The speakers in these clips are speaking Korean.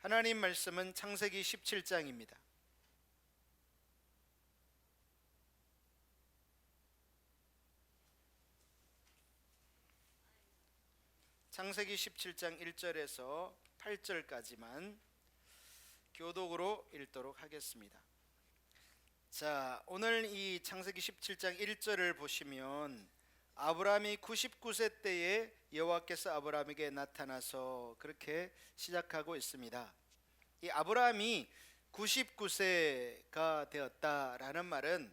하나님 말씀은 창세기 17장입니다. 창세기 17장 1절에서 8절까지만 교독으로 읽도록 하겠습니다. 자, 오늘 이 창세기 17장 1절을 보시면 아브라함이 99세 때에 여호와께서 아브라함에게 나타나서 그렇게 시작하고 있습니다. 이 아브라함이 99세가 되었다라는 말은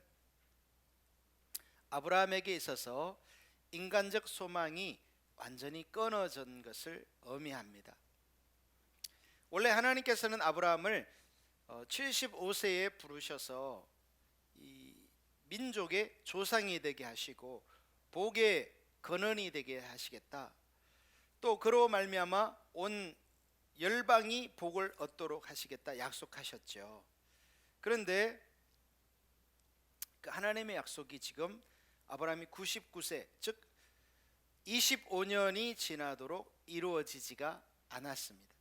아브라함에게 있어서 인간적 소망이 완전히 끊어진 것을 의미합니다. 원래 하나님께서는 아브라함을 75세에 부르셔서 이 민족의 조상이 되게 하시고 복의 근원이 되게 하시겠다, 또 그로 말미암아 온 열방이 복을 얻도록 하시겠다 약속하셨죠. 그런데 그 하나님의 약속이 지금 아브라함이 99세, 즉 25년이 지나도록 이루어지지가 않았습니다.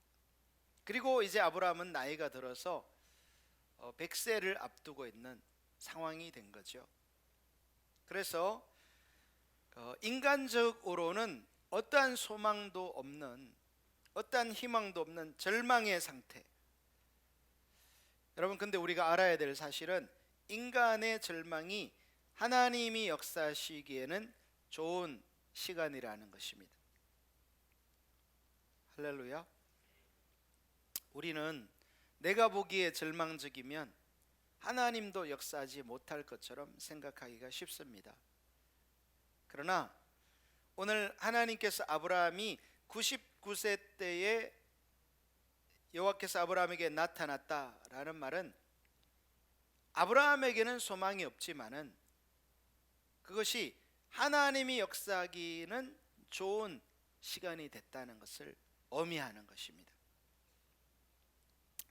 그리고 이제 아브라함은 나이가 들어서 100세를 앞두고 있는 상황이 된 거죠. 그래서 인간적으로는 어떠한 소망도 없는, 어떠한 희망도 없는 절망의 상태. 여러분, 근데 우리가 알아야 될 사실은 인간의 절망이 하나님이 역사하시기에는 좋은 시간이라는 것입니다. 할렐루야. 우리는 내가 보기에 절망적이면 하나님도 역사하지 못할 것처럼 생각하기가 쉽습니다. 그러나 오늘 하나님께서 아브라함이 99세 때에 여호와께서 아브라함에게 나타났다라는 말은 아브라함에게는 소망이 없지만은 그것이 하나님이 역사하기는 좋은 시간이 됐다는 것을 의미하는 것입니다.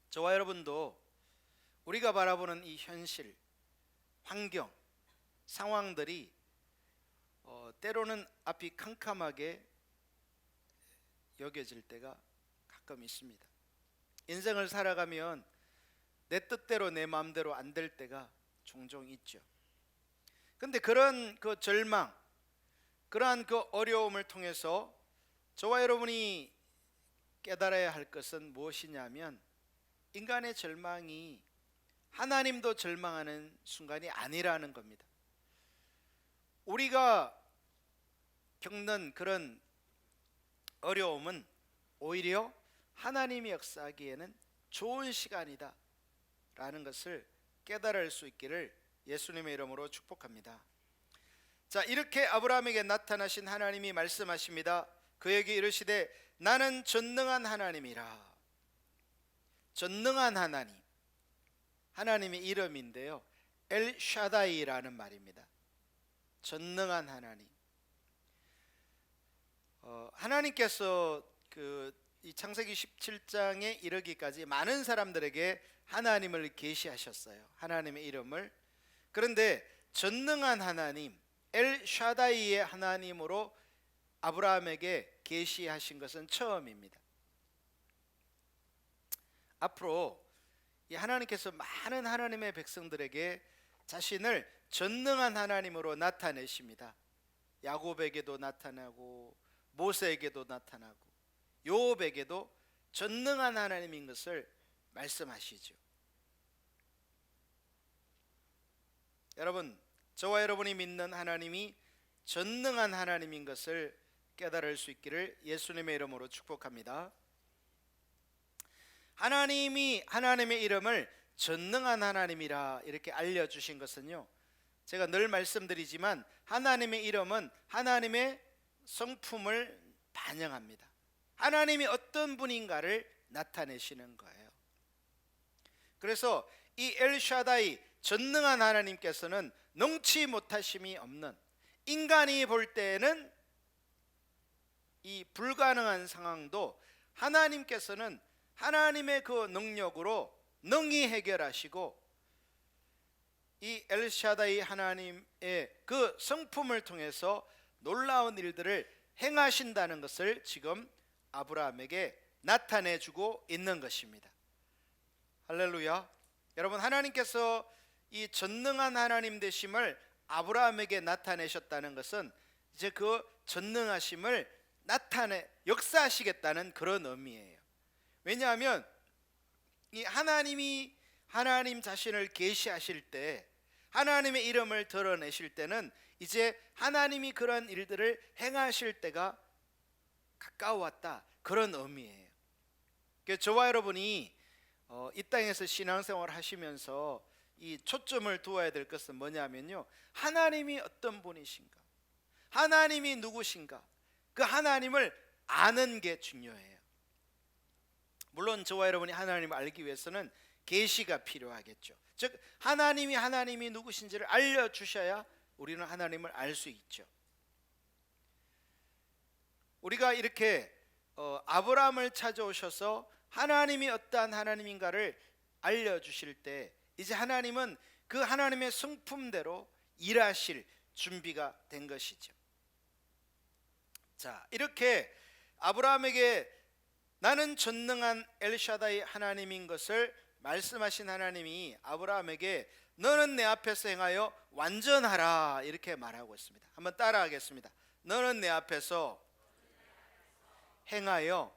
저와 여러분도 우리가 바라보는 이 현실, 환경, 상황들이 때로는 앞이 캄캄하게 여겨질 때가 가끔 있습니다. 인생을 살아가면 내 뜻대로 내 마음대로 안 될 때가 종종 있죠. 근데 그런 그 절망, 그러한 그 어려움을 통해서 저와 여러분이 깨달아야 할 것은 무엇이냐면 인간의 절망이 하나님도 절망하는 순간이 아니라는 겁니다. 우리가 겪는 그런 어려움은 오히려 하나님이 역사하기에는 좋은 시간이다 라는 것을 깨달을 수 있기를 예수님의 이름으로 축복합니다. 자, 이렇게 아브라함에게 나타나신 하나님이 말씀하십니다. 그에게 이르시되 나는 전능한 하나님이라. 전능한 하나님, 하나님의 이름인데요, 엘샤다이라는 말입니다. 전능한 하나님. 하나님께서 이 창세기 17장에 이르기까지 많은 사람들에게 하나님을 계시하셨어요, 하나님의 이름을. 그런데 전능한 하나님, 엘샤다이의 하나님으로 아브라함에게 계시하신 것은 처음입니다. 앞으로 이 하나님께서 많은 하나님의 백성들에게 자신을 전능한 하나님으로 나타내십니다. 야곱에게도 나타나고 모세에게도 나타나고 요업에게도 전능한 하나님인 것을 말씀하시죠. 여러분, 저와 여러분이 믿는 하나님이 전능한 하나님인 것을 깨달을 수 있기를 예수님의 이름으로 축복합니다. 하나님이 하나님의 이름을 전능한 하나님이라 이렇게 알려주신 것은요, 제가 늘 말씀드리지만 하나님의 이름은 하나님의 성품을 반영합니다. 하나님이 어떤 분인가를 나타내시는 거예요. 그래서 이 엘샤다이, 전능한 하나님께서는 능치 못하심이 없는, 인간이 볼 때에는 이 불가능한 상황도 하나님께서는 하나님의 그 능력으로 능히 해결하시고 이 엘샤다이 하나님의 그 성품을 통해서 놀라운 일들을 행하신다는 것을 지금 아브라함에게 나타내 주고 있는 것입니다. 할렐루야. 여러분, 하나님께서 이 전능한 하나님 되심을 아브라함에게 나타내셨다는 것은 이제 그 전능하심을 나타내 역사하시겠다는 그런 의미예요. 왜냐하면 이 하나님이 하나님 자신을 계시하실 때, 하나님의 이름을 드러내실 때는 이제 하나님이 그런 일들을 행하실 때가 가까워왔다, 그런 의미예요. 저와 여러분이 이 땅에서 신앙생활을 하시면서 이 초점을 두어야 될 것은 뭐냐면요, 하나님이 어떤 분이신가, 하나님이 누구신가, 그 하나님을 아는 게 중요해요. 물론 저와 여러분이 하나님을 알기 위해서는 계시가 필요하겠죠. 즉 하나님이 누구신지를 알려주셔야 우리는 하나님을 알 수 있죠. 우리가 이렇게 아브라함을 찾아오셔서 하나님이 어떠한 하나님인가를 알려주실 때, 이제 하나님은 그 하나님의 성품대로 일하실 준비가 된 것이죠. 자, 이렇게 아브라함에게 나는 전능한 엘샤다이 하나님인 것을 말씀하신 하나님이 아브라함에게 너는 내 앞에서 행하여 완전하라, 이렇게 말하고 있습니다. 한번 따라하겠습니다. 너는 내 앞에서 행하여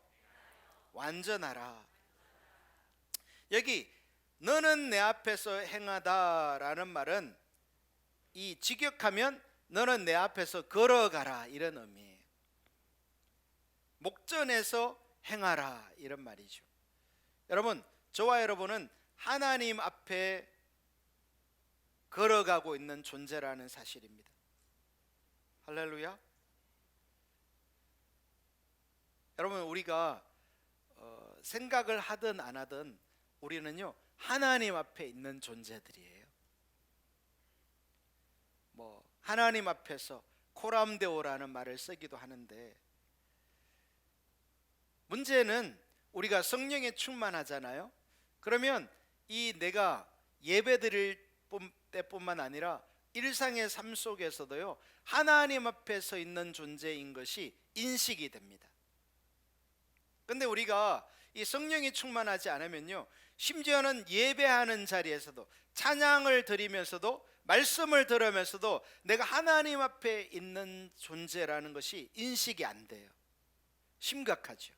완전하라. 여기 너는 내 앞에서 행하다라는 말은 이 직역하면 너는 내 앞에서 걸어가라, 이런 의미예요. 목전에서 행하라, 이런 말이죠. 여러분, 저와 여러분은 하나님 앞에 걸어가고 있는 존재라는 사실입니다. 할렐루야. 여러분, 우리가 생각을 하든 안 하든 우리는요, 하나님 앞에 있는 존재들이에요. 하나님 앞에서 코람데오라는 말을 쓰기도 하는데, 문제는 우리가 성령에 충만하잖아요. 그러면 이 내가 예배드릴 때뿐만 아니라 일상의 삶 속에서도요, 하나님 앞에 서 있는 존재인 것이 인식이 됩니다. 근데 우리가 이 성령이 충만하지 않으면요, 심지어는 예배하는 자리에서도, 찬양을 드리면서도, 말씀을 들으면서도 내가 하나님 앞에 있는 존재라는 것이 인식이 안 돼요. 심각하죠.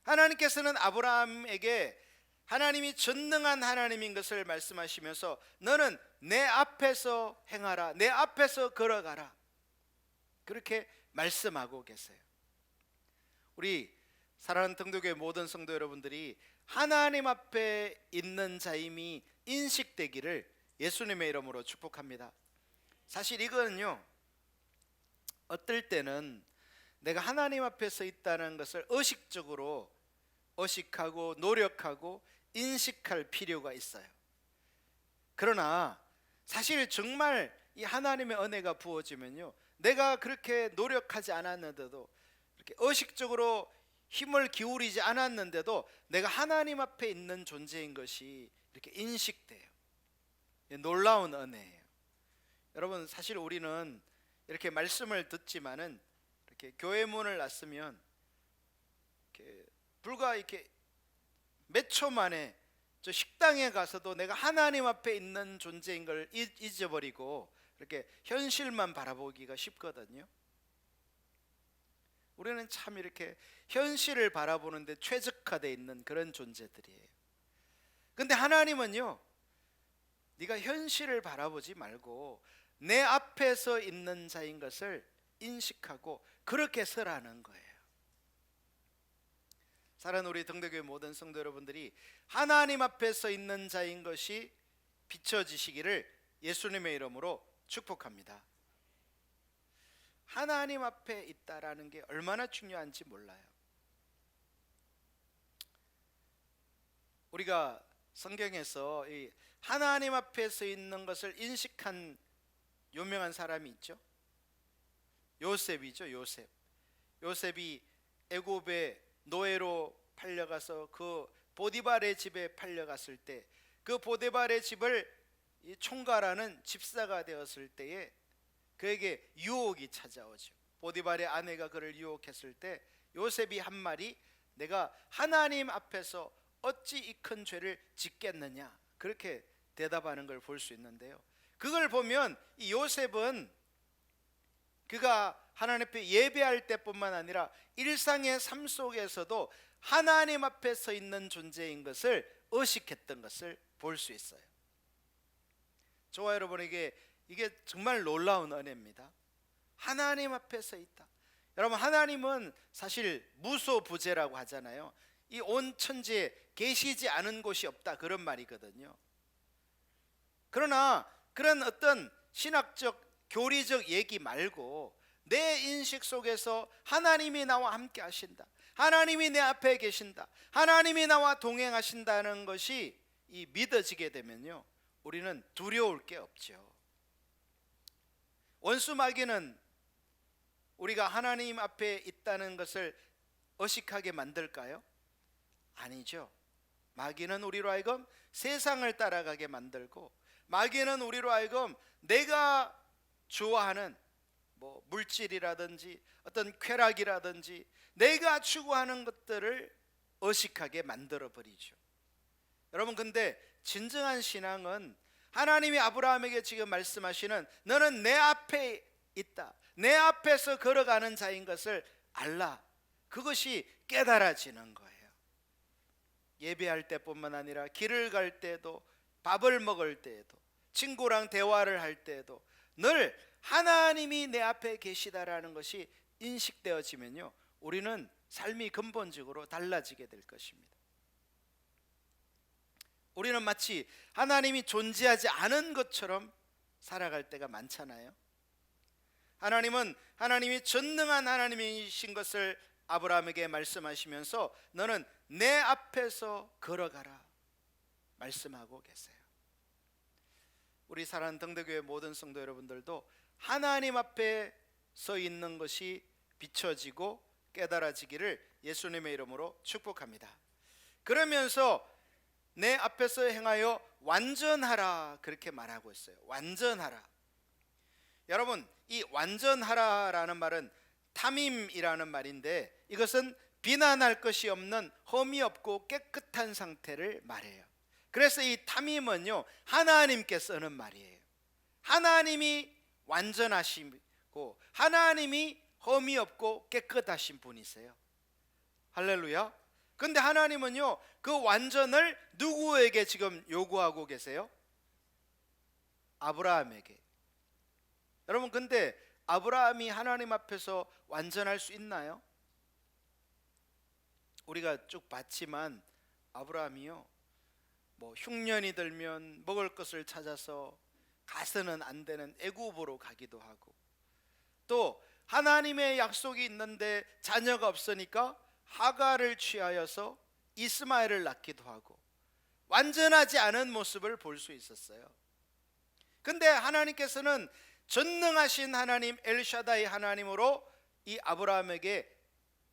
하나님께서는 아브라함에게 하나님이 전능한 하나님인 것을 말씀하시면서 너는 내 앞에서 행하라, 내 앞에서 걸어가라, 그렇게 말씀하고 계세요. 우리 사랑하는 등도교회 모든 성도 여러분들이 하나님 앞에 있는 자임이 인식되기를 예수님의 이름으로 축복합니다. 사실 이거는요, 어떨 때는 내가 하나님 앞에 서 있다는 것을 의식하고 노력하고 인식할 필요가 있어요. 그러나 사실 정말 이 하나님의 은혜가 부어지면요, 내가 그렇게 노력하지 않았는데도, 이렇게 의식적으로 힘을 기울이지 않았는데도 내가 하나님 앞에 있는 존재인 것이 이렇게 인식돼요. 놀라운 은혜예요. 여러분, 사실 우리는 이렇게 말씀을 듣지만은 이렇게 교회 문을 났으면 불과 이렇게 몇 초 만에 저 식당에 가서도 내가 하나님 앞에 있는 존재인 걸 잊어버리고 이렇게 현실만 바라보기가 쉽거든요. 우리는 참 이렇게 현실을 바라보는데 최적화되어 있는 그런 존재들이에요. 근데 하나님은요, 네가 현실을 바라보지 말고 내 앞에서 있는 자인 것을 인식하고 그렇게 서라는 거예요. 사랑하는 우리 등대교회 모든 성도 여러분들이 하나님 앞에 서 있는 자인 것이 비춰지시기를 예수님의 이름으로 축복합니다. 하나님 앞에 있다라는 게 얼마나 중요한지 몰라요. 우리가 성경에서 이 하나님 앞에 서 있는 것을 인식한 유명한 사람이 있죠. 요셉이죠. 요셉이 애굽의 노예로 팔려가서 그 보디발의 집에 팔려갔을 때, 그 보디발의 집을 총괄하는 집사가 되었을 때에 그에게 유혹이 찾아오죠. 보디발의 아내가 그를 유혹했을 때 요셉이 한 말이 내가 하나님 앞에서 어찌 이 큰 죄를 짓겠느냐, 그렇게 대답하는 걸 볼 수 있는데요. 그걸 보면 이 요셉은 그가 하나님 앞에 예배할 때뿐만 아니라 일상의 삶 속에서도 하나님 앞에 서 있는 존재인 것을 의식했던 것을 볼 수 있어요. 저와 여러분에게 이게 정말 놀라운 은혜입니다. 하나님 앞에 서 있다. 여러분, 하나님은 사실 무소부재라고 하잖아요. 이 온 천지에 계시지 않은 곳이 없다, 그런 말이거든요. 그러나 그런 어떤 신학적 교리적 얘기 말고 내 인식 속에서 하나님이 나와 함께 하신다, 하나님이 내 앞에 계신다, 하나님이 나와 동행하신다는 것이 이 믿어지게 되면요, 우리는 두려울 게 없죠. 원수 마귀는 우리가 하나님 앞에 있다는 것을 의식하게 만들까요? 아니죠. 마귀는 우리로 하여금 세상을 따라가게 만들고, 마귀는 우리로 하여금 내가 좋아하는 물질이라든지 어떤 쾌락이라든지 내가 추구하는 것들을 의식하게 만들어 버리죠. 여러분, 근데 진정한 신앙은 하나님이 아브라함에게 지금 말씀하시는 너는 내 앞에 있다, 내 앞에서 걸어가는 자인 것을 알라, 그것이 깨달아지는 거예요. 예배할 때뿐만 아니라 길을 갈 때도, 밥을 먹을 때에도, 친구랑 대화를 할 때에도 늘 하나님이 내 앞에 계시다라는 것이 인식되어지면요, 우리는 삶이 근본적으로 달라지게 될 것입니다. 우리는 마치 하나님이 존재하지 않은 것처럼 살아갈 때가 많잖아요. 하나님은 하나님이 전능한 하나님이신 것을 아브라함에게 말씀하시면서 너는 내 앞에서 걸어가라 말씀하고 계세요. 우리 사랑하는 등대교회 모든 성도 여러분들도 하나님 앞에 서 있는 것이 비춰지고 깨달아지기를 예수님의 이름으로 축복합니다. 그러면서 내 앞에서 행하여 완전하라, 그렇게 말하고 있어요. 완전하라. 여러분, 이 완전하라라는 말은 탐임이라는 말인데, 이것은 비난할 것이 없는 흠이 없고 깨끗한 상태를 말해요. 그래서 이 탐임은요, 하나님께 쓰는 말이에요. 하나님이 완전하시고 하나님이 흠이 없고 깨끗하신 분이세요. 할렐루야. 근데 하나님은요, 그 완전을 누구에게 지금 요구하고 계세요? 아브라함에게. 여러분, 근데 아브라함이 하나님 앞에서 완전할 수 있나요? 우리가 쭉 봤지만 아브라함이요, 흉년이 들면 먹을 것을 찾아서 가서는 안 되는 애굽으로 가기도 하고, 또 하나님의 약속이 있는데 자녀가 없으니까 하갈을 취하여서 이스마엘을 낳기도 하고, 완전하지 않은 모습을 볼 수 있었어요. 근데 하나님께서는 전능하신 하나님 엘샤다이 하나님으로 이 아브라함에게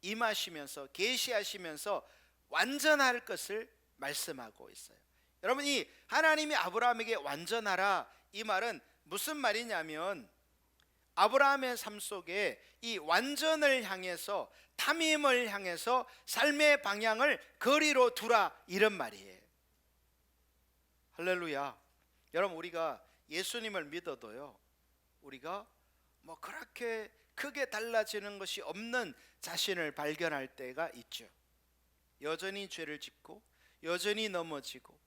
임하시면서 계시하시면서 완전할 것을 말씀하고 있어요. 여러분, 이 하나님이 아브라함에게 완전하라, 이 말은 무슨 말이냐면 아브라함의 삶 속에 이 완전을 향해서, 탐임을 향해서 삶의 방향을 거리로 두라, 이런 말이에요. 할렐루야. 여러분, 우리가 예수님을 믿어도요, 우리가 그렇게 크게 달라지는 것이 없는 자신을 발견할 때가 있죠. 여전히 죄를 짓고, 여전히 넘어지고,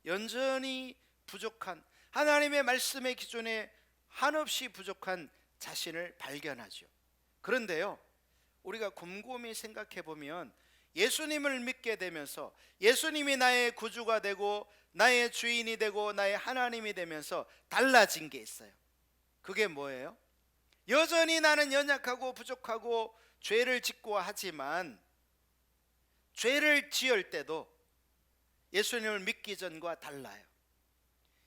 여전히 부족한, 하나님의 말씀의 기준에 한없이 부족한 자신을 발견하죠. 그런데요, 우리가 곰곰이 생각해 보면 예수님을 믿게 되면서, 예수님이 나의 구주가 되고 나의 주인이 되고 나의 하나님이 되면서 달라진 게 있어요. 그게 뭐예요? 여전히 나는 연약하고 부족하고 죄를 짓고 하지만, 죄를 지을 때도 예수님을 믿기 전과 달라요.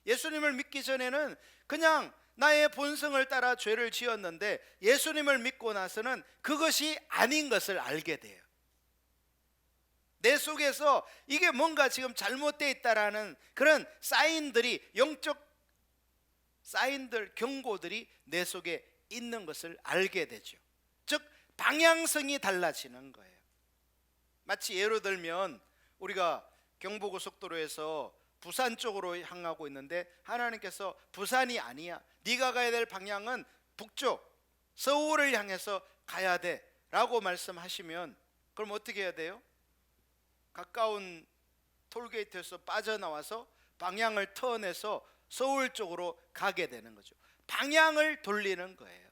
예수님을 믿기 전에는 그냥 나의 본성을 따라 죄를 지었는데, 예수님을 믿고 나서는 그것이 아닌 것을 알게 돼요. 내 속에서 이게 뭔가 지금 잘못되어 있다라는 그런 사인들이, 영적 사인들, 경고들이 내 속에 있는 것을 알게 되죠. 즉 방향성이 달라지는 거예요. 마치 예로 들면 우리가 경부고속도로에서 부산 쪽으로 향하고 있는데 하나님께서 부산이 아니야, 네가 가야 될 방향은 북쪽 서울을 향해서 가야 돼 라고 말씀하시면 그럼 어떻게 해야 돼요? 가까운 톨게이트에서 빠져나와서 방향을 턴해서 서울 쪽으로 가게 되는 거죠. 방향을 돌리는 거예요.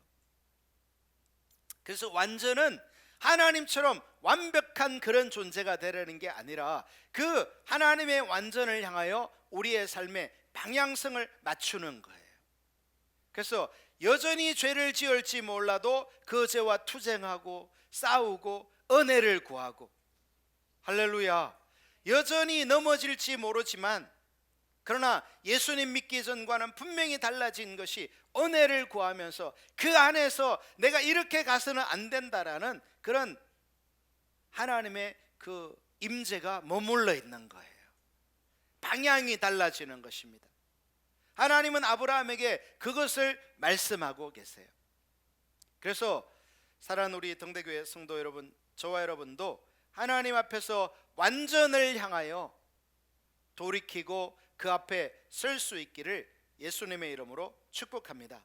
그래서 완전은 하나님처럼 완벽한 그런 존재가 되려는 게 아니라 그 하나님의 완전을 향하여 우리의 삶의 방향성을 맞추는 거예요. 그래서 여전히 죄를 지을지 몰라도 그 죄와 투쟁하고 싸우고 은혜를 구하고, 할렐루야, 여전히 넘어질지 모르지만 그러나 예수님 믿기 전과는 분명히 달라진 것이 은혜를 구하면서 그 안에서 내가 이렇게 가서는 안 된다라는 그런 하나님의 그 임재가 머물러 있는 거예요. 방향이 달라지는 것입니다. 하나님은 아브라함에게 그것을 말씀하고 계세요. 그래서 사랑하는 우리 등대교회 성도 여러분, 저와 여러분도 하나님 앞에서 완전을 향하여 돌이키고 그 앞에 설 수 있기를 예수님의 이름으로 축복합니다.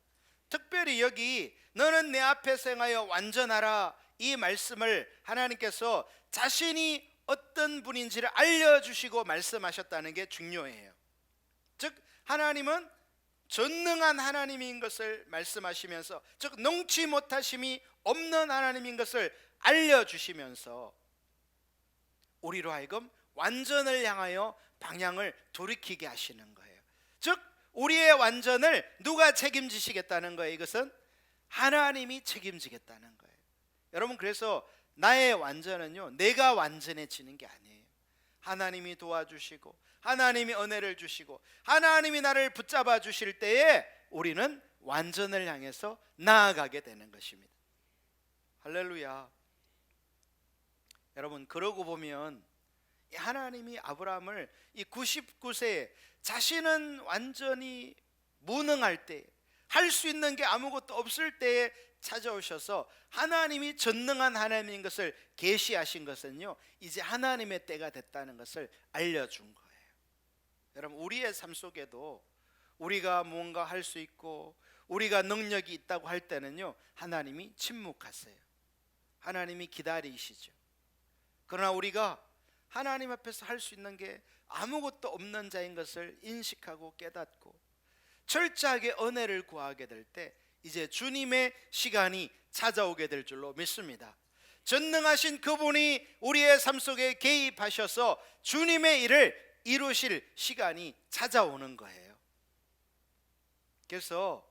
특별히 여기 너는 내 앞에서 행하여 완전하라, 이 말씀을 하나님께서 자신이 어떤 분인지를 알려주시고 말씀하셨다는 게 중요해요. 즉 하나님은 전능한 하나님인 것을 말씀하시면서, 즉 능치 못하심이 없는 하나님인 것을 알려주시면서 우리로 하여금 완전을 향하여 방향을 돌이키게 하시는 거예요. 즉 우리의 완전을 누가 책임지시겠다는 거예요? 이것은 하나님이 책임지겠다는 거예요. 여러분, 그래서 나의 완전은요, 내가 완전해지는 게 아니에요. 하나님이 도와주시고 하나님이 은혜를 주시고 하나님이 나를 붙잡아 주실 때에 우리는 완전을 향해서 나아가게 되는 것입니다. 할렐루야. 여러분, 그러고 보면 하나님이 아브라함을 이 99세에 자신은 완전히 무능할 때, 할 수 있는 게 아무것도 없을 때에 찾아오셔서 하나님이 전능한 하나님인 것을 계시하신 것은요, 이제 하나님의 때가 됐다는 것을 알려준 거예요. 여러분, 우리의 삶 속에도 우리가 뭔가 할 수 있고 우리가 능력이 있다고 할 때는요, 하나님이 침묵하세요. 하나님이 기다리시죠. 그러나 우리가 하나님 앞에서 할 수 있는 게 아무것도 없는 자인 것을 인식하고 깨닫고 철저하게 은혜를 구하게 될 때 이제 주님의 시간이 찾아오게 될 줄로 믿습니다. 전능하신 그분이 우리의 삶 속에 개입하셔서 주님의 일을 이루실 시간이 찾아오는 거예요. 그래서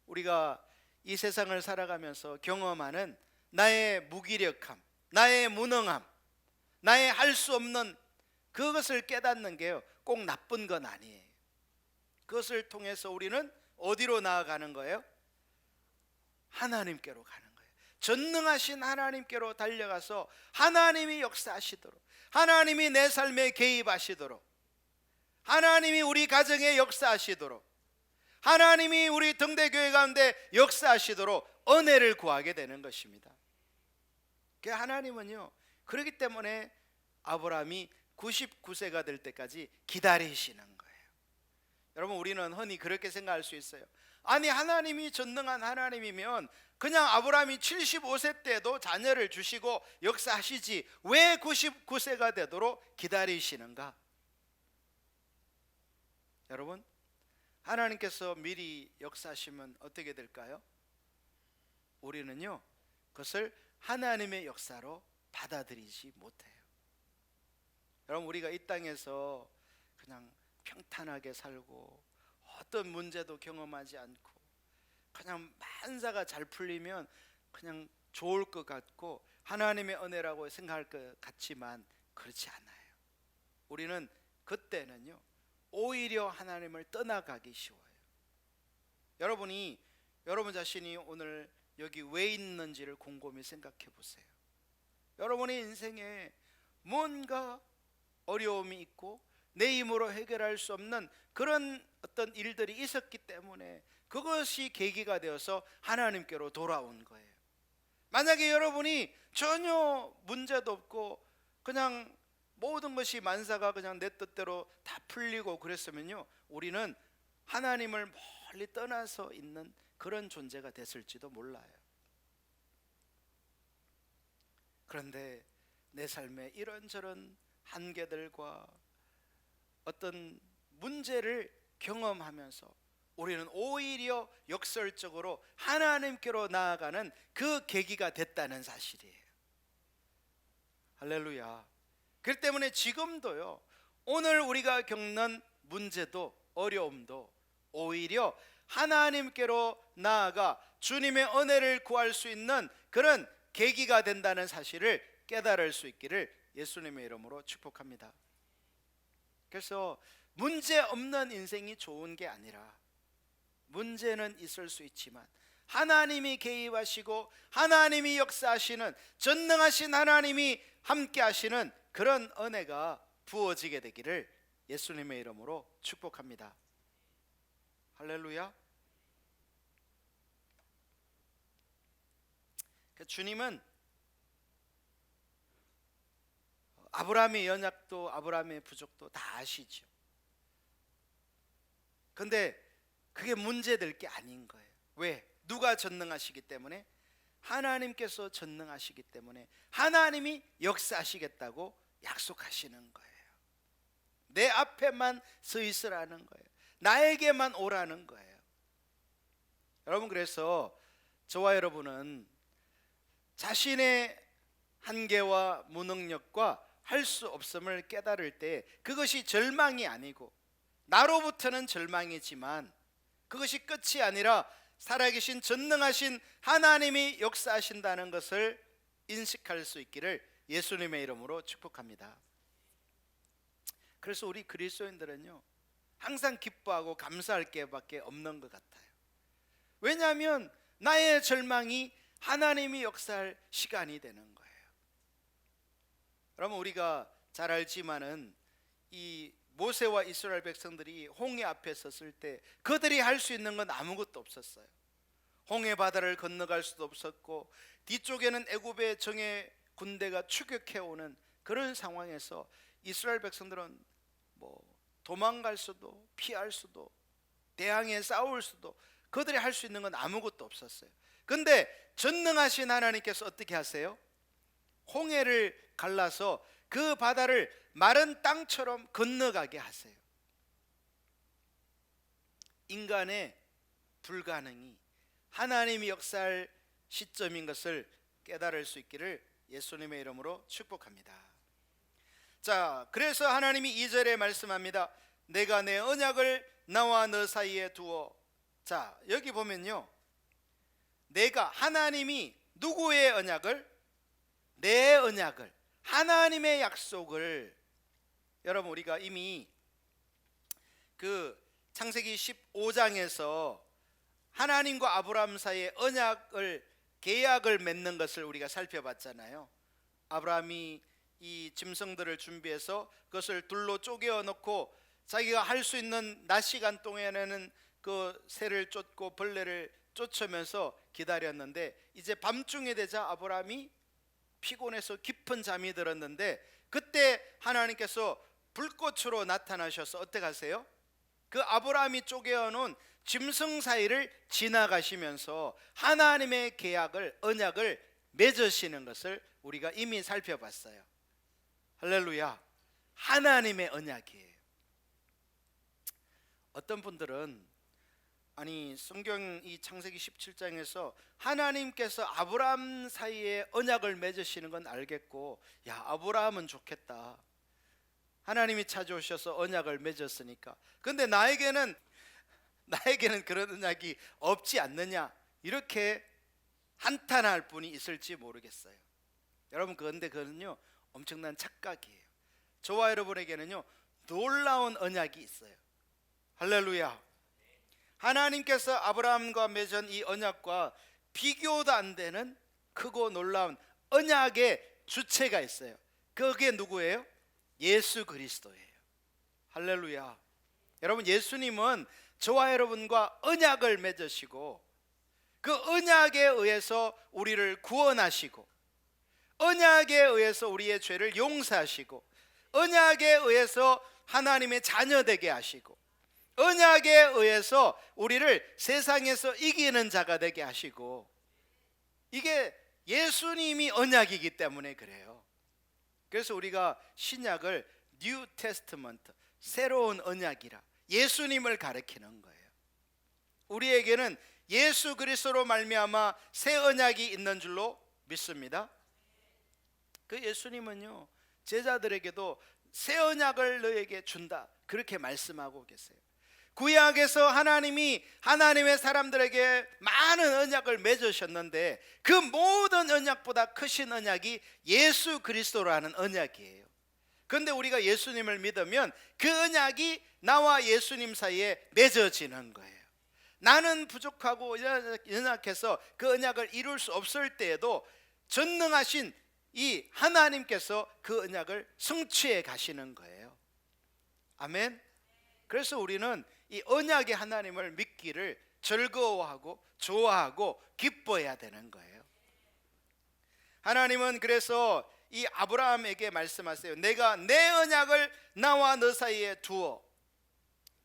우리가 이 세상을 살아가면서 경험하는 나의 무기력함, 나의 무능함, 나의 할 수 없는 그것을 깨닫는 게요, 꼭 나쁜 건 아니에요. 그것을 통해서 우리는 어디로 나아가는 거예요? 하나님께로 가는 거예요. 전능하신 하나님께로 달려가서 하나님이 역사하시도록, 하나님이 내 삶에 개입하시도록, 하나님이 우리 가정에 역사하시도록, 하나님이 우리 등대교회 가운데 역사하시도록 은혜를 구하게 되는 것입니다. 하나님은요, 그렇기 때문에 아브라함이 99세가 될 때까지 기다리시는 거예요. 여러분, 우리는 흔히 그렇게 생각할 수 있어요. 아니, 하나님이 전능한 하나님이면 그냥 아브라함이 75세 때도 자녀를 주시고 역사하시지 왜 99세가 되도록 기다리시는가? 여러분, 하나님께서 미리 역사하시면 어떻게 될까요? 우리는요, 그것을 하나님의 역사로 받아들이지 못해요. 여러분, 우리가 이 땅에서 그냥 평탄하게 살고 어떤 문제도 경험하지 않고 그냥 만사가 잘 풀리면 그냥 좋을 것 같고 하나님의 은혜라고 생각할 것 같지만 그렇지 않아요. 우리는 그때는요, 오히려 하나님을 떠나가기 쉬워요. 여러분이 여러분 자신이 오늘 여기 왜 있는지를 곰곰이 생각해 보세요. 여러분의 인생에 뭔가 어려움이 있고 내 힘으로 해결할 수 없는 그런 어떤 일들이 있었기 때문에 그것이 계기가 되어서 하나님께로 돌아온 거예요. 만약에 여러분이 전혀 문제도 없고 그냥 모든 것이 만사가 그냥 내 뜻대로 다 풀리고 그랬으면요, 우리는 하나님을 멀리 떠나서 있는 그런 존재가 됐을지도 몰라요. 그런데 내 삶에 이런저런 한계들과 어떤 문제를 경험하면서 우리는 오히려 역설적으로 하나님께로 나아가는 그 계기가 됐다는 사실이에요. 할렐루야. 그렇기 때문에 지금도요, 오늘 우리가 겪는 문제도 어려움도 오히려 하나님께로 나아가 주님의 은혜를 구할 수 있는 그런 계기가 된다는 사실을 깨달을 수 있기를 예수님의 이름으로 축복합니다. 그래서 문제 없는 인생이 좋은 게 아니라 문제는 있을 수 있지만 하나님이 개입하시고 하나님이 역사하시는 전능하신 하나님이 함께 하시는 그런 은혜가 부어지게 되기를 예수님의 이름으로 축복합니다. 할렐루야. 주님은 아브라함의 연약도 아브라함의 부족도 다 아시죠. 근데 그게 문제될 게 아닌 거예요. 왜? 누가 전능하시기 때문에? 하나님께서 전능하시기 때문에 하나님이 역사하시겠다고 약속하시는 거예요. 내 앞에만 서 있으라는 거예요. 나에게만 오라는 거예요. 여러분, 그래서 저와 여러분은 자신의 한계와 무능력과 할 수 없음을 깨달을 때 그것이 절망이 아니고 나로부터는 절망이지만 그것이 끝이 아니라 살아계신 전능하신 하나님이 역사하신다는 것을 인식할 수 있기를 예수님의 이름으로 축복합니다. 그래서 우리 그리스도인들은요, 항상 기뻐하고 감사할 게밖에 없는 것 같아요. 왜냐하면 나의 절망이 하나님이 역사할 시간이 되는 거예요. 여러분, 우리가 잘 알지만은 이 모세와 이스라엘 백성들이 홍해 앞에 섰을 때 그들이 할 수 있는 건 아무것도 없었어요. 홍해 바다를 건너갈 수도 없었고 뒤쪽에는 애굽의 정예 군대가 추격해오는 그런 상황에서 이스라엘 백성들은 뭐 도망갈 수도 피할 수도 대항해 싸울 수도 그들이 할 수 있는 건 아무것도 없었어요. 근데 전능하신 하나님께서 어떻게 하세요? 홍해를 갈라서 그 바다를 마른 땅처럼 건너가게 하세요. 인간의 불가능이 하나님이 역사할 시점인 것을 깨달을 수 있기를 예수님의 이름으로 축복합니다. 자, 그래서 하나님이 2절에 말씀합니다. 내가 내 언약을 나와 너 사이에 두어. 자, 여기 보면요, 내가, 하나님이 누구의 언약을? 내 언약을, 하나님의 약속을. 여러분, 우리가 이미 그 창세기 15장에서 하나님과 아브라함 사이에 언약을, 계약을 맺는 것을 우리가 살펴봤잖아요. 아브라함이 이 짐승들을 준비해서 그것을 둘로 쪼개어 놓고 자기가 할 수 있는 낮 시간 동안에는 그 새를 쫓고 벌레를 쫓으면서 기다렸는데 이제 밤중이 되자 아브라함이 피곤해서 깊은 잠이 들었는데 그때 하나님께서 불꽃으로 나타나셔서 어떻게 하세요? 그 아브라함이 쪼개어 놓은 짐승 사이를 지나가시면서 하나님의 계약을, 언약을 맺으시는 것을 우리가 이미 살펴봤어요. 할렐루야. 하나님의 언약이에요. 어떤 분들은 아니, 성경 이 창세기 17장에서 하나님께서 아브라함 사이에 언약을 맺으시는 건 알겠고, 야, 아브라함은 좋겠다, 하나님이 찾아오셔서 언약을 맺었으니까. 근데 나에게는 그런 언약이 없지 않느냐, 이렇게 한탄할 분이 있을지 모르겠어요. 여러분, 그런데 그거는요 엄청난 착각이에요. 저와 여러분에게는요 놀라운 언약이 있어요. 할렐루야. 하나님께서 아브라함과 맺은 이 언약과 비교도 안 되는 크고 놀라운 언약의 주체가 있어요. 그게 누구예요? 예수 그리스도예요. 할렐루야. 여러분, 예수님은 저와 여러분과 언약을 맺으시고 그 언약에 의해서 우리를 구원하시고, 언약에 의해서 우리의 죄를 용서하시고, 언약에 의해서 하나님의 자녀 되게 하시고, 언약에 의해서 우리를 세상에서 이기는 자가 되게 하시고, 이게 예수님이 언약이기 때문에 그래요. 그래서 우리가 신약을 뉴 테스트먼트, 새로운 언약이라 예수님을 가리키는 거예요. 우리에게는 예수 그리스도로 말미암아 새 언약이 있는 줄로 믿습니다. 그 예수님은요, 제자들에게도 새 언약을 너에게 준다, 그렇게 말씀하고 계세요. 구약에서 하나님이 하나님의 사람들에게 많은 언약을 맺으셨는데 그 모든 언약보다 크신 언약이 예수 그리스도라는 언약이에요. 그런데 우리가 예수님을 믿으면 그 언약이 나와 예수님 사이에 맺어지는 거예요. 나는 부족하고 연약해서 그 언약을 이룰 수 없을 때에도 전능하신 이 하나님께서 그 언약을 성취해 가시는 거예요. 아멘. 그래서 우리는 이 언약의 하나님을 믿기를 즐거워하고 좋아하고 기뻐해야 되는 거예요. 하나님은 그래서 이 아브라함에게 말씀하세요. 내가 내 언약을 나와 너 사이에 두어.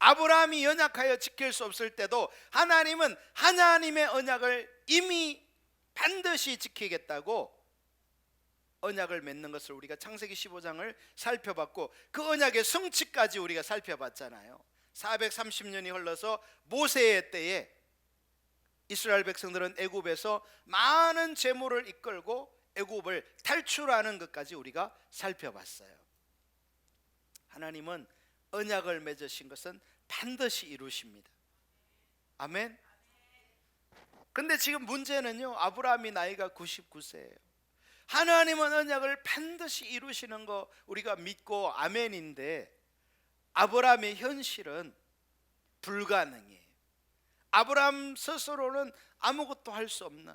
아브라함이 연약하여 지킬 수 없을 때도 하나님은 하나님의 언약을 이미 반드시 지키겠다고 언약을 맺는 것을 우리가 창세기 15장을 살펴봤고, 그 언약의 성취까지 우리가 살펴봤잖아요. 430년이 흘러서 모세의 때에 이스라엘 백성들은 애굽에서 많은 재물을 이끌고 애굽을 탈출하는 것까지 우리가 살펴봤어요. 하나님은 언약을 맺으신 것은 반드시 이루십니다. 아멘. 근데 지금 문제는요, 아브라함이 나이가 99세예요. 하나님은 언약을 반드시 이루시는 거 우리가 믿고 아멘인데, 아브라함의 현실은 불가능해요. 아브라함 스스로는 아무것도 할 수 없는,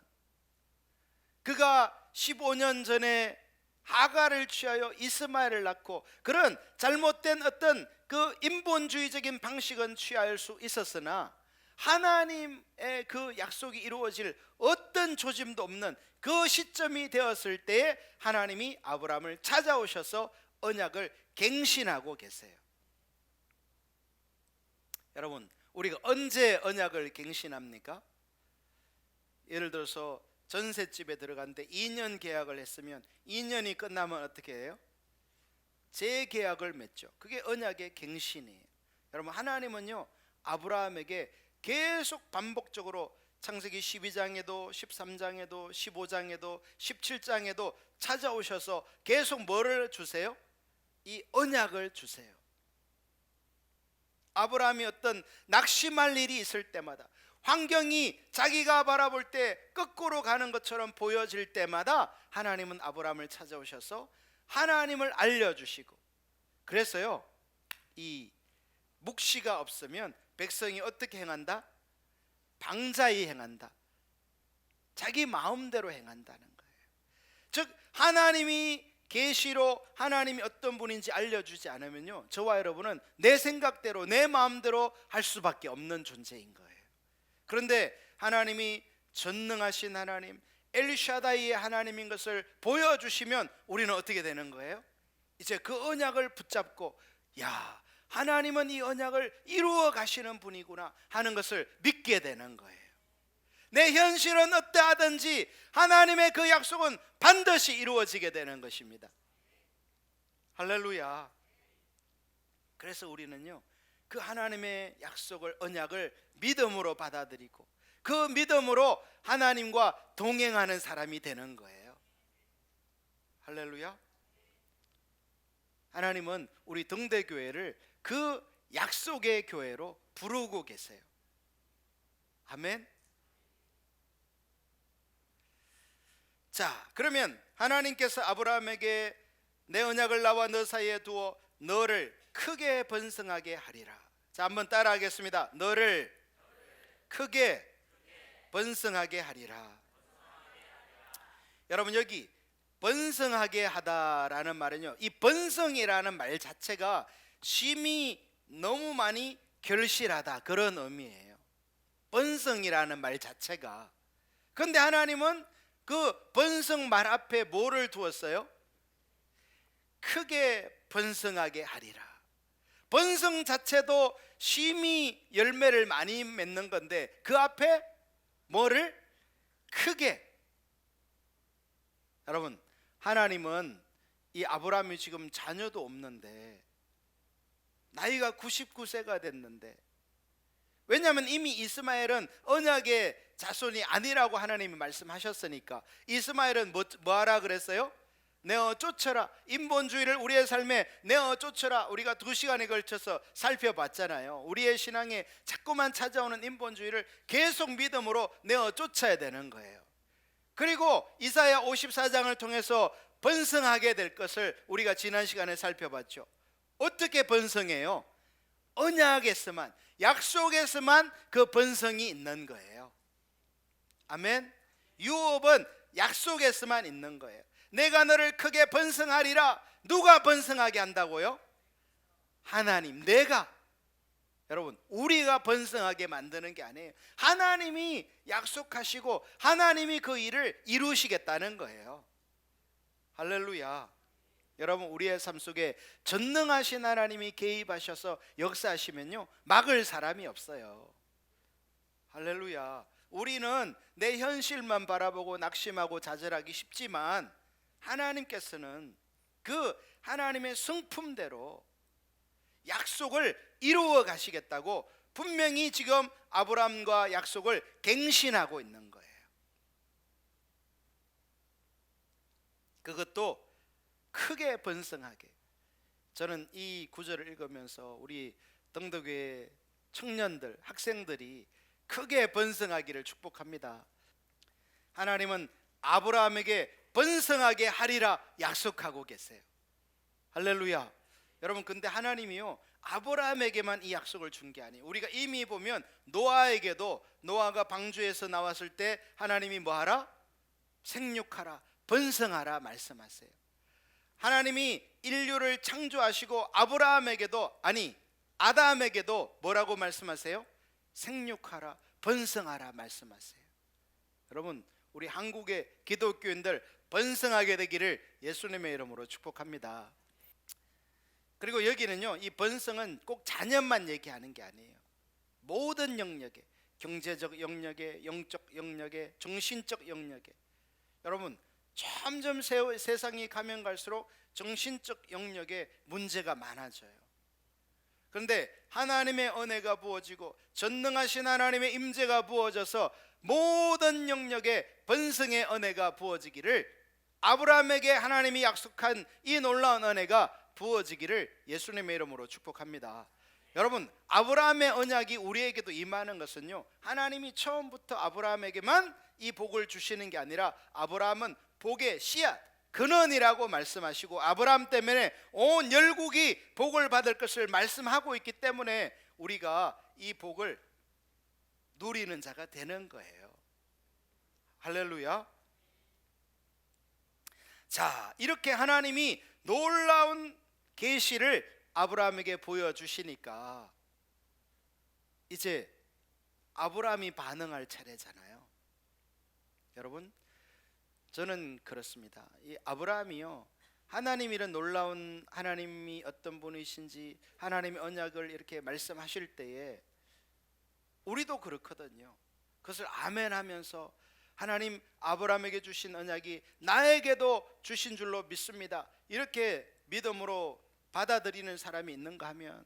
그가 15년 전에 하가를 취하여 이스마엘을 낳고 그런 잘못된 어떤 그 인본주의적인 방식은 취할 수 있었으나 하나님의 그 약속이 이루어질 어떤 조짐도 없는 그 시점이 되었을 때에 하나님이 아브라함을 찾아오셔서 언약을 갱신하고 계세요. 여러분, 우리가 언제 언약을 갱신합니까? 예를 들어서 전셋집에 들어갔는데 2년 계약을 했으면 2년이 끝나면 어떻게 해요? 재계약을 맺죠. 그게 언약의 갱신이에요. 여러분, 하나님은요, 아브라함에게 계속 반복적으로 창세기 12장에도 13장에도 15장에도 17장에도 찾아오셔서 계속 뭐를 주세요? 이 언약을 주세요. 아브라함이 어떤 낙심할 일이 있을 때마다, 환경이 자기가 바라볼 때 거꾸로 가는 것처럼 보여질 때마다 하나님은 아브라함을 찾아오셔서 하나님을 알려주시고, 그래서요, 이 묵시가 없으면 백성이 어떻게 행한다? 방자히 행한다. 자기 마음대로 행한다는 거예요. 즉 하나님이 계시로 하나님이 어떤 분인지 알려주지 않으면요, 저와 여러분은 내 생각대로 내 마음대로 할 수밖에 없는 존재인 거예요. 그런데 하나님이 전능하신 하나님, 엘샤다이의 하나님인 것을 보여주시면 우리는 어떻게 되는 거예요? 이제 그 언약을 붙잡고, 야, 하나님은 이 언약을 이루어 가시는 분이구나 하는 것을 믿게 되는 거예요. 내 현실은 어떠하든지 하나님의 그 약속은 반드시 이루어지게 되는 것입니다. 할렐루야. 그래서 우리는요, 그 하나님의 약속을, 언약을 믿음으로 받아들이고 그 믿음으로 하나님과 동행하는 사람이 되는 거예요. 할렐루야. 하나님은 우리 등대교회를 그 약속의 교회로 부르고 계세요. 아멘. 자, 그러면 하나님께서 아브라함에게 내 언약을 나와 너 사이에 두어 너를 크게 번성하게 하리라. 자, 한번 따라하겠습니다. 너를 크게 번성하게 하리라. 여러분, 여기 번성하게 하다라는 말은요, 이 번성이라는 말 자체가 심히 너무 많이 결실하다, 그런 의미예요. 번성이라는 말 자체가 그런데 하나님은 그 번성 말 앞에 뭐를 두었어요? 크게 번성하게 하리라. 번성 자체도 심히 열매를 많이 맺는 건데 그 앞에 뭐를? 크게. 여러분, 하나님은 이 아브라함이 지금 자녀도 없는데 나이가 99세가 됐는데, 왜냐하면 이미 이스마엘은 언약의 자손이 아니라고 하나님이 말씀하셨으니까 이스마엘은 뭐 하라 그랬어요? 내어 쫓아라. 인본주의를 우리의 삶에 내어 쫓아라. 우리가 2시간에 걸쳐서 살펴봤잖아요. 우리의 신앙에 자꾸만 찾아오는 인본주의를 계속 믿음으로 내어 쫓아야 되는 거예요. 그리고 이사야 54장을 통해서 번성하게 될 것을 우리가 지난 시간에 살펴봤죠. 어떻게 번성해요? 언약에서만, 약속에서만 그 번성이 있는 거예요. 아멘. 유업은 약속에서만 있는 거예요. 내가 너를 크게 번성하리라. 누가 번성하게 한다고요? 하나님. 내가. 여러분, 우리가 번성하게 만드는 게 아니에요. 하나님이 약속하시고 하나님이 그 일을 이루시겠다는 거예요. 할렐루야. 여러분, 우리의 삶 속에 전능하신 하나님이 개입하셔서 역사하시면요, 막을 사람이 없어요. 할렐루야. 우리는 내 현실만 바라보고 낙심하고 좌절하기 쉽지만 하나님께서는 그 하나님의 성품대로 약속을 이루어 가시겠다고 분명히 지금 아브라함과 약속을 갱신하고 있는 거예요. 그것도 크게 번성하게. 저는 이 구절을 읽으면서 우리 등덕교회 청년들, 학생들이 크게 번성하기를 축복합니다. 하나님은 아브라함에게 번성하게 하리라 약속하고 계세요. 할렐루야. 여러분, 근데 하나님이요, 아브라함에게만 이 약속을 준 게 아니에요. 우리가 이미 보면 노아에게도, 노아가 방주에서 나왔을 때 하나님이 뭐하라? 생육하라, 번성하라 말씀하세요. 하나님이 인류를 창조하시고 아브라함에게도, 아니 아담에게도 뭐라고 말씀하세요? 생육하라, 번성하라 말씀하세요. 여러분, 우리 한국의 기독교인들 번성하게 되기를 예수님의 이름으로 축복합니다. 그리고 여기는요, 이 번성은 꼭 자녀만 얘기하는 게 아니에요. 모든 영역에, 경제적 영역에, 영적 영역에, 정신적 영역에. 여러분, 점점 세상이 가면 갈수록 정신적 영역에 문제가 많아져요. 그런데 하나님의 은혜가 부어지고 전능하신 하나님의 임재가 부어져서 모든 영역에 번성의 은혜가 부어지기를, 아브라함에게 하나님이 약속한 이 놀라운 은혜가 부어지기를 예수님의 이름으로 축복합니다. 여러분, 아브라함의 언약이 우리에게도 임하는 것은요, 하나님이 처음부터 아브라함에게만 이 복을 주시는 게 아니라 아브라함은 복의 씨앗, 근원이라고 말씀하시고 아브라함 때문에 온 열국이 복을 받을 것을 말씀하고 있기 때문에 우리가 이 복을 누리는 자가 되는 거예요. 할렐루야. 자, 이렇게 하나님이 놀라운 계시를 아브라함에게 보여주시니까 이제 아브라함이 반응할 차례잖아요. 여러분, 저는 그렇습니다. 이 아브라함이요, 하나님 이런 놀라운 하나님이 어떤 분이신지 하나님의 언약을 이렇게 말씀하실 때에 우리도 그렇거든요. 그것을 아멘 하면서 하나님 아브라함에게 주신 언약이 나에게도 주신 줄로 믿습니다, 이렇게 믿음으로 받아들이는 사람이 있는가 하면,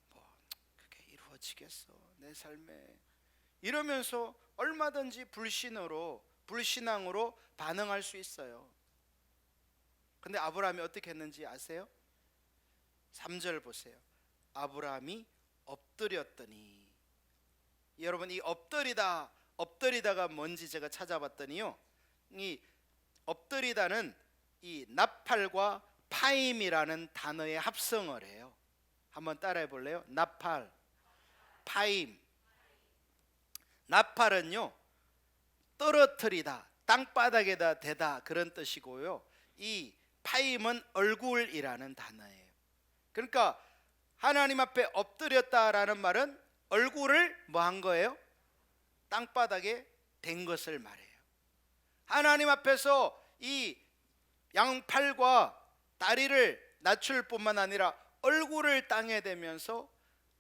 뭐 그게 이루어지겠어 내 삶에, 이러면서 얼마든지 불신앙으로 반응할 수 있어요. 근데 아브라함이 어떻게 했는지 아세요? 3절 보세요. 아브라함이 엎드렸더니. 여러분, 이 엎드리다가 뭔지 제가 찾아봤더니요, 이 엎드리다는 이 나팔과 파임이라는 단어의 합성어를 해요. 한번 따라해 볼래요? 나팔, 파임. 나팔은요, 떨어뜨리다, 땅바닥에다 대다, 그런 뜻이고요, 이 파임은 얼굴이라는 단어예요. 그러니까 하나님 앞에 엎드렸다라는 말은 얼굴을 뭐 한 거예요? 땅바닥에 댄 것을 말해요. 하나님 앞에서 이 양팔과 다리를 낮출 뿐만 아니라 얼굴을 땅에 대면서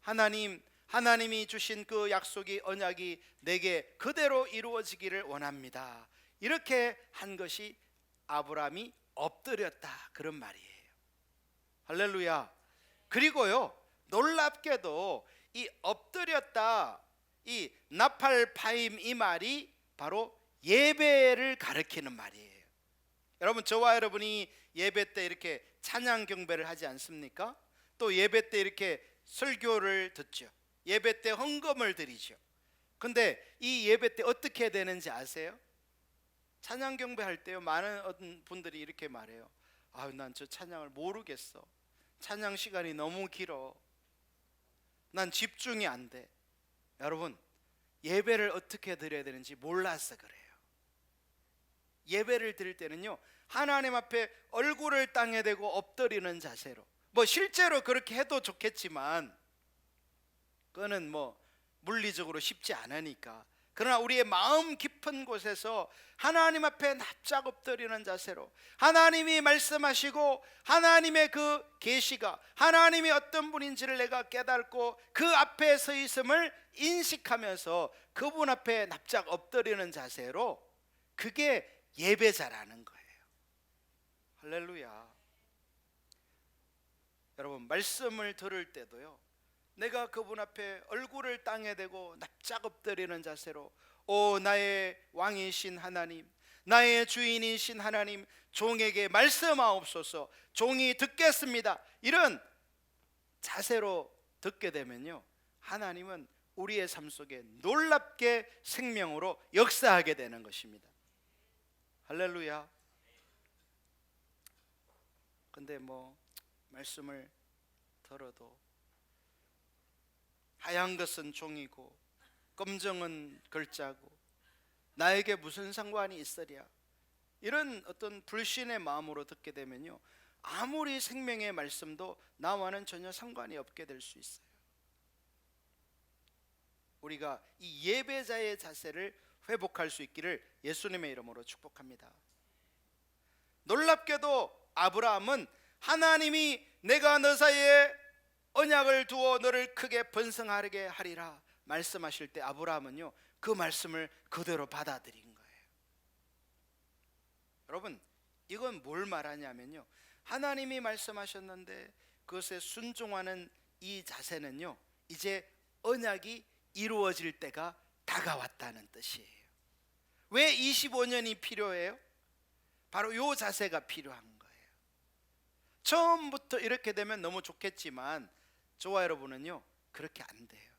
하나님이 주신 그 약속이, 언약이 내게 그대로 이루어지기를 원합니다. 이렇게 한 것이 아브라함이 엎드렸다, 그런 말이에요. 할렐루야. 그리고요, 놀랍게도 이 엎드렸다, 이 나팔파임, 이 말이 바로 예배를 가리키는 말이에요. 여러분, 저와 여러분이 예배 때 이렇게 찬양 경배를 하지 않습니까? 또 예배 때 이렇게 설교를 듣죠. 예배 때 헌금을 드리죠. 근데 이 예배 때 어떻게 되는지 아세요? 찬양 경배할 때요, 많은 분들이 이렇게 말해요. 난 저 찬양을 모르겠어. 찬양 시간이 너무 길어. 난 집중이 안 돼. 여러분, 예배를 어떻게 드려야 되는지 몰라서 그래요. 예배를 드릴 때는요, 하나님 앞에 얼굴을 땅에 대고 엎드리는 자세로, 실제로 그렇게 해도 좋겠지만 그거는 물리적으로 쉽지 않으니까, 그러나 우리의 마음 깊은 곳에서 하나님 앞에 납작 엎드리는 자세로, 하나님이 말씀하시고 하나님의 그 계시가 하나님이 어떤 분인지를 내가 깨닫고 그 앞에 서 있음을 인식하면서 그분 앞에 납작 엎드리는 자세로, 그게 예배자라는 거예요. 할렐루야. 여러분, 말씀을 들을 때도요, 내가 그분 앞에 얼굴을 땅에 대고 납작 엎드리는 자세로, 오 나의 왕이신 하나님, 나의 주인이신 하나님, 종에게 말씀하옵소서, 종이 듣겠습니다, 이런 자세로 듣게 되면요, 하나님은 우리의 삶 속에 놀랍게 생명으로 역사하게 되는 것입니다. 할렐루야. 근데 말씀을 들어도 하얀 것은 종이고 검정은 글자고 나에게 무슨 상관이 있으랴, 이런 어떤 불신의 마음으로 듣게 되면요, 아무리 생명의 말씀도 나와는 전혀 상관이 없게 될 수 있어요. 우리가 이 예배자의 자세를 회복할 수 있기를 예수님의 이름으로 축복합니다. 놀랍게도 아브라함은 하나님이 내가 너 사이에 언약을 두어 너를 크게 번성하게 하리라 말씀하실 때, 아브라함은요, 그 말씀을 그대로 받아들인 거예요. 여러분, 이건 뭘 말하냐면요, 하나님이 말씀하셨는데 그것에 순종하는 이 자세는요, 이제 언약이 이루어질 때가 다가왔다는 뜻이에요. 왜 25년이 필요해요? 바로 이 자세가 필요한 거예요. 처음부터 이렇게 되면 너무 좋겠지만 저와 여러분은요, 그렇게 안 돼요.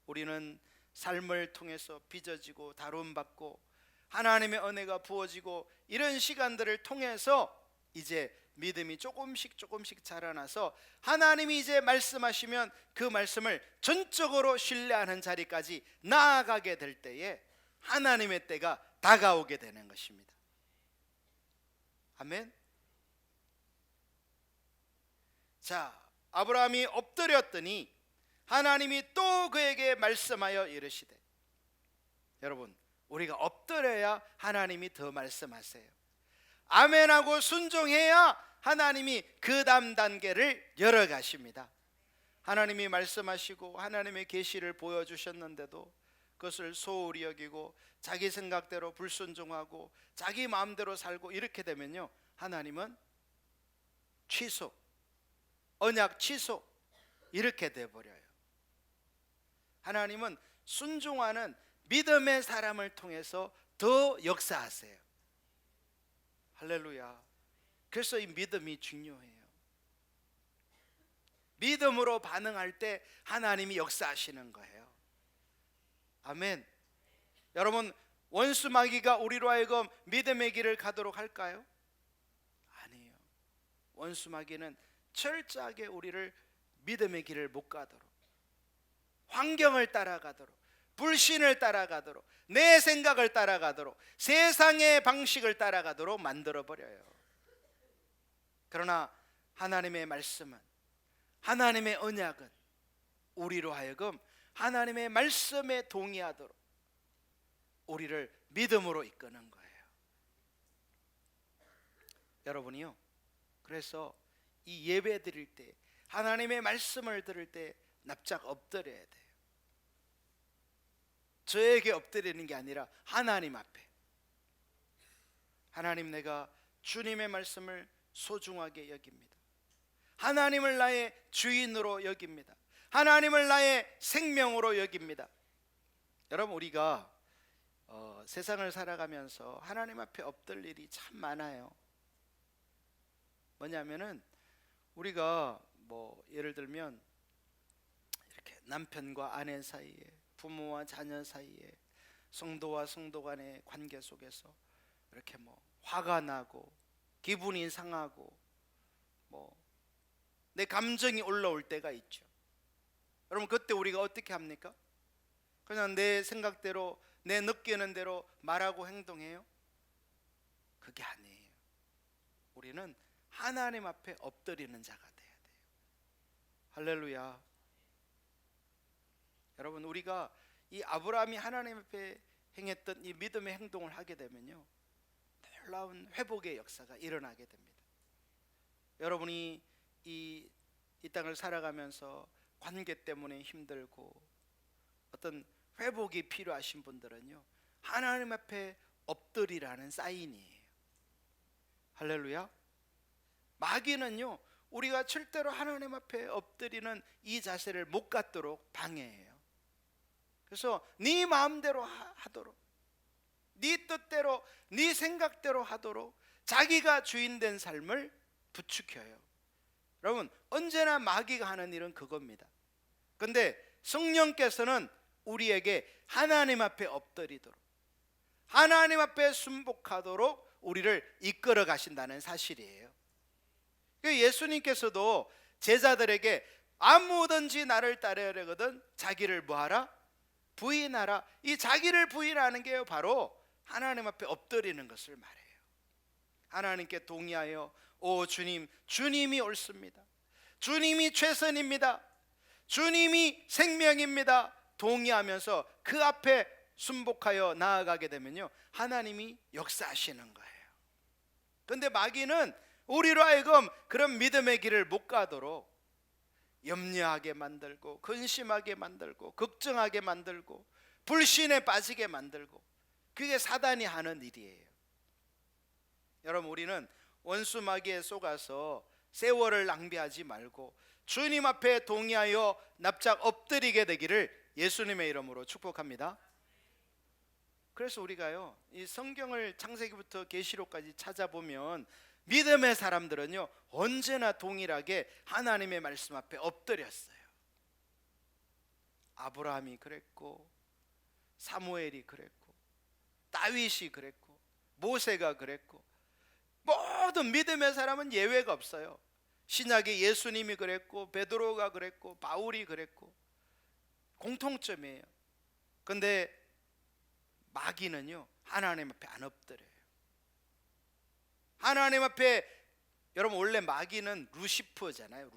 우리는 삶을 통해서 빚어지고 다룸받고 하나님의 은혜가 부어지고 이런 시간들을 통해서 이제 믿음이 조금씩 자라나서 하나님이 이제 말씀하시면 그 말씀을 전적으로 신뢰하는 자리까지 나아가게 될 때에 하나님의 때가 다가오게 되는 것입니다. 아멘. 자, 아브라함이 엎드렸더니 하나님이 또 그에게 말씀하여 이르시되, 여러분, 우리가 엎드려야 하나님이 더 말씀하세요. 아멘하고 순종해야 하나님이 그 다음 단계를 열어가십니다. 하나님이 말씀하시고 하나님의 계시를 보여주셨는데도 그것을 소홀히 여기고 자기 생각대로 불순종하고 자기 마음대로 살고 이렇게 되면요, 하나님은 취소, 언약 취소, 이렇게 돼버려요. 하나님은 순종하는 믿음의 사람을 통해서 더 역사하세요. 할렐루야. 그래서 이 믿음이 중요해요. 믿음으로 반응할 때 하나님이 역사하시는 거예요. 아멘. 여러분, 원수 마귀가 우리로 하여금 믿음의 길을 가도록 할까요? 아니에요. 원수 마귀는 철저하게 우리를 믿음의 길을 못 가도록, 환경을 따라가도록, 불신을 따라가도록, 내 생각을 따라가도록, 세상의 방식을 따라가도록 만들어버려요. 그러나 하나님의 말씀은, 하나님의 언약은 우리로 하여금 하나님의 말씀에 동의하도록 우리를 믿음으로 이끄는 거예요. 여러분이요, 그래서 이 예배 드릴 때, 하나님의 말씀을 들을 때 납작 엎드려야 돼요. 저에게 엎드리는 게 아니라 하나님 앞에. 하나님, 내가 주님의 말씀을 소중하게 여깁니다. 하나님을 나의 주인으로 여깁니다. 하나님을 나의 생명으로 여깁니다. 여러분, 우리가 세상을 살아가면서 하나님 앞에 엎들 일이 참 많아요. 뭐냐면은 우리가 예를 들면 이렇게 남편과 아내 사이에, 부모와 자녀 사이에, 성도와 성도 간의 관계 속에서 이렇게 화가 나고 기분이 상하고 내 감정이 올라올 때가 있죠. 여러분, 그때 우리가 어떻게 합니까? 그냥 내 생각대로, 내 느끼는 대로 말하고 행동해요? 그게 아니에요. 우리는 하나님 앞에 엎드리는 자가 돼야 돼요. 할렐루야. 여러분, 우리가 이 아브라함이 하나님 앞에 행했던 이 믿음의 행동을 하게 되면요, 놀라운 회복의 역사가 일어나게 됩니다. 여러분이 이 땅을 살아가면서 관계 때문에 힘들고 어떤 회복이 필요하신 분들은요, 하나님 앞에 엎드리라는 사인이에요. 할렐루야. 마귀는요, 우리가 절대로 하나님 앞에 엎드리는 이 자세를 못 갖도록 방해해요. 그래서 네 마음대로 하도록, 네 뜻대로, 네 생각대로 하도록 자기가 주인된 삶을 부추겨요. 여러분, 언제나 마귀가 하는 일은 그겁니다. 근데 성령께서는 우리에게 하나님 앞에 엎드리도록, 하나님 앞에 순복하도록 우리를 이끌어 가신다는 사실이에요. 예수님께서도 제자들에게 아무든지 나를 따르려거든 자기를 뭐하라? 부인하라. 이 자기를 부인하는 게 바로 하나님 앞에 엎드리는 것을 말해요. 하나님께 동의하여, 오 주님, 주님이 옳습니다. 주님이 최선입니다. 주님이 생명입니다. 동의하면서 그 앞에 순복하여 나아가게 되면요, 하나님이 역사하시는 거예요. 그런데 마귀는 우리로 하여금 그런 믿음의 길을 못 가도록 염려하게 만들고, 근심하게 만들고, 걱정하게 만들고, 불신에 빠지게 만들고, 그게 사단이 하는 일이에요. 여러분, 우리는 원수 마귀에 속아서 세월을 낭비하지 말고 주님 앞에 동의하여 납작 엎드리게 되기를 예수님의 이름으로 축복합니다. 그래서 우리가요, 이 성경을 창세기부터 계시록까지 찾아보면 믿음의 사람들은요, 언제나 동일하게 하나님의 말씀 앞에 엎드렸어요. 아브라함이 그랬고, 사무엘이 그랬고, 다윗이 그랬고, 모세가 그랬고, 모든 믿음의 사람은 예외가 없어요. 신약의 예수님이 그랬고, 베드로가 그랬고, 바울이 그랬고, 공통점이에요. 근데 마귀는요, 하나님 앞에 안 엎드려요. 하나님 앞에, 여러분, 원래 마귀는 루시퍼잖아요.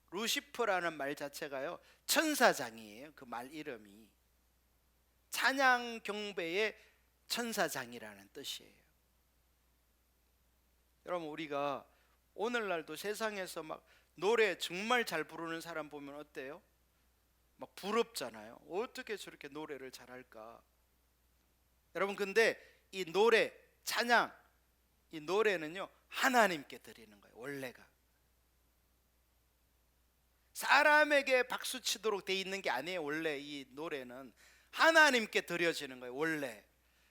루시퍼라는 말 자체가요, 천사장이에요. 그 말 이름이 찬양 경배의 천사장이라는 뜻이에요. 여러분, 우리가 오늘날도 세상에서 막 노래 정말 잘 부르는 사람 보면 어때요? 막 부럽잖아요. 어떻게 저렇게 노래를 잘할까? 여러분, 근데 이 노래, 찬양, 이 노래는요, 하나님께 드리는 거예요. 원래가 사람에게 박수 치도록 돼 있는 게 아니에요. 원래 이 노래는 하나님께 드려지는 거예요, 원래.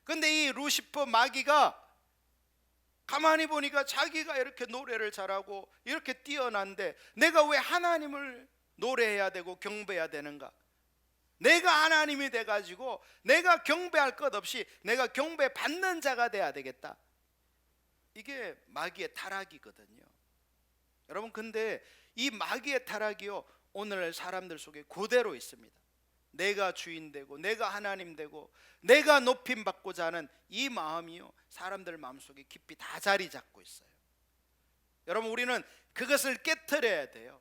근데 이 루시퍼 마귀가 가만히 보니까 자기가 이렇게 노래를 잘하고 이렇게 뛰어난데 내가 왜 하나님을 노래해야 되고 경배해야 되는가? 내가 하나님이 돼가지고 내가 경배할 것 없이 내가 경배받는 자가 돼야 되겠다. 이게 마귀의 타락이거든요. 여러분, 근데 이 마귀의 타락이요, 오늘 사람들 속에 그대로 있습니다. 내가 주인 되고 내가 하나님 되고 내가 높임 받고자 하는 이 마음이요, 사람들 마음속에 깊이 다 자리 잡고 있어요. 여러분, 우리는 그것을 깨트려야 돼요.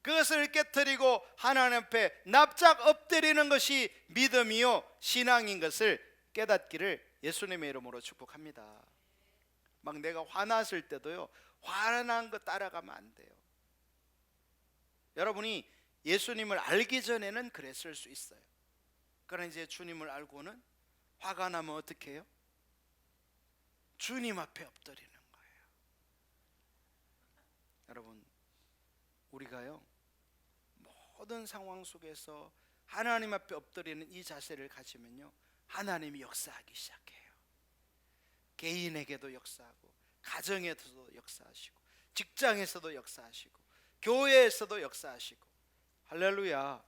그것을 깨트리고 하나님 앞에 납작 엎드리는 것이 믿음이요 신앙인 것을 깨닫기를 예수님의 이름으로 축복합니다. 막 내가 화났을 때도요, 화난 거 따라가면 안 돼요. 여러분이 예수님을 알기 전에는 그랬을 수 있어요. 그러나 이제 주님을 알고는 화가 나면 어떻게 해요? 주님 앞에 엎드리는 거예요. 여러분, 우리가요, 모든 상황 속에서 하나님 앞에 엎드리는 이 자세를 가지면요, 하나님이 역사하기 시작해요. 개인에게도 역사하고, 가정에서도 역사하시고, 직장에서도 역사하시고, 교회에서도 역사하시고. 할렐루야.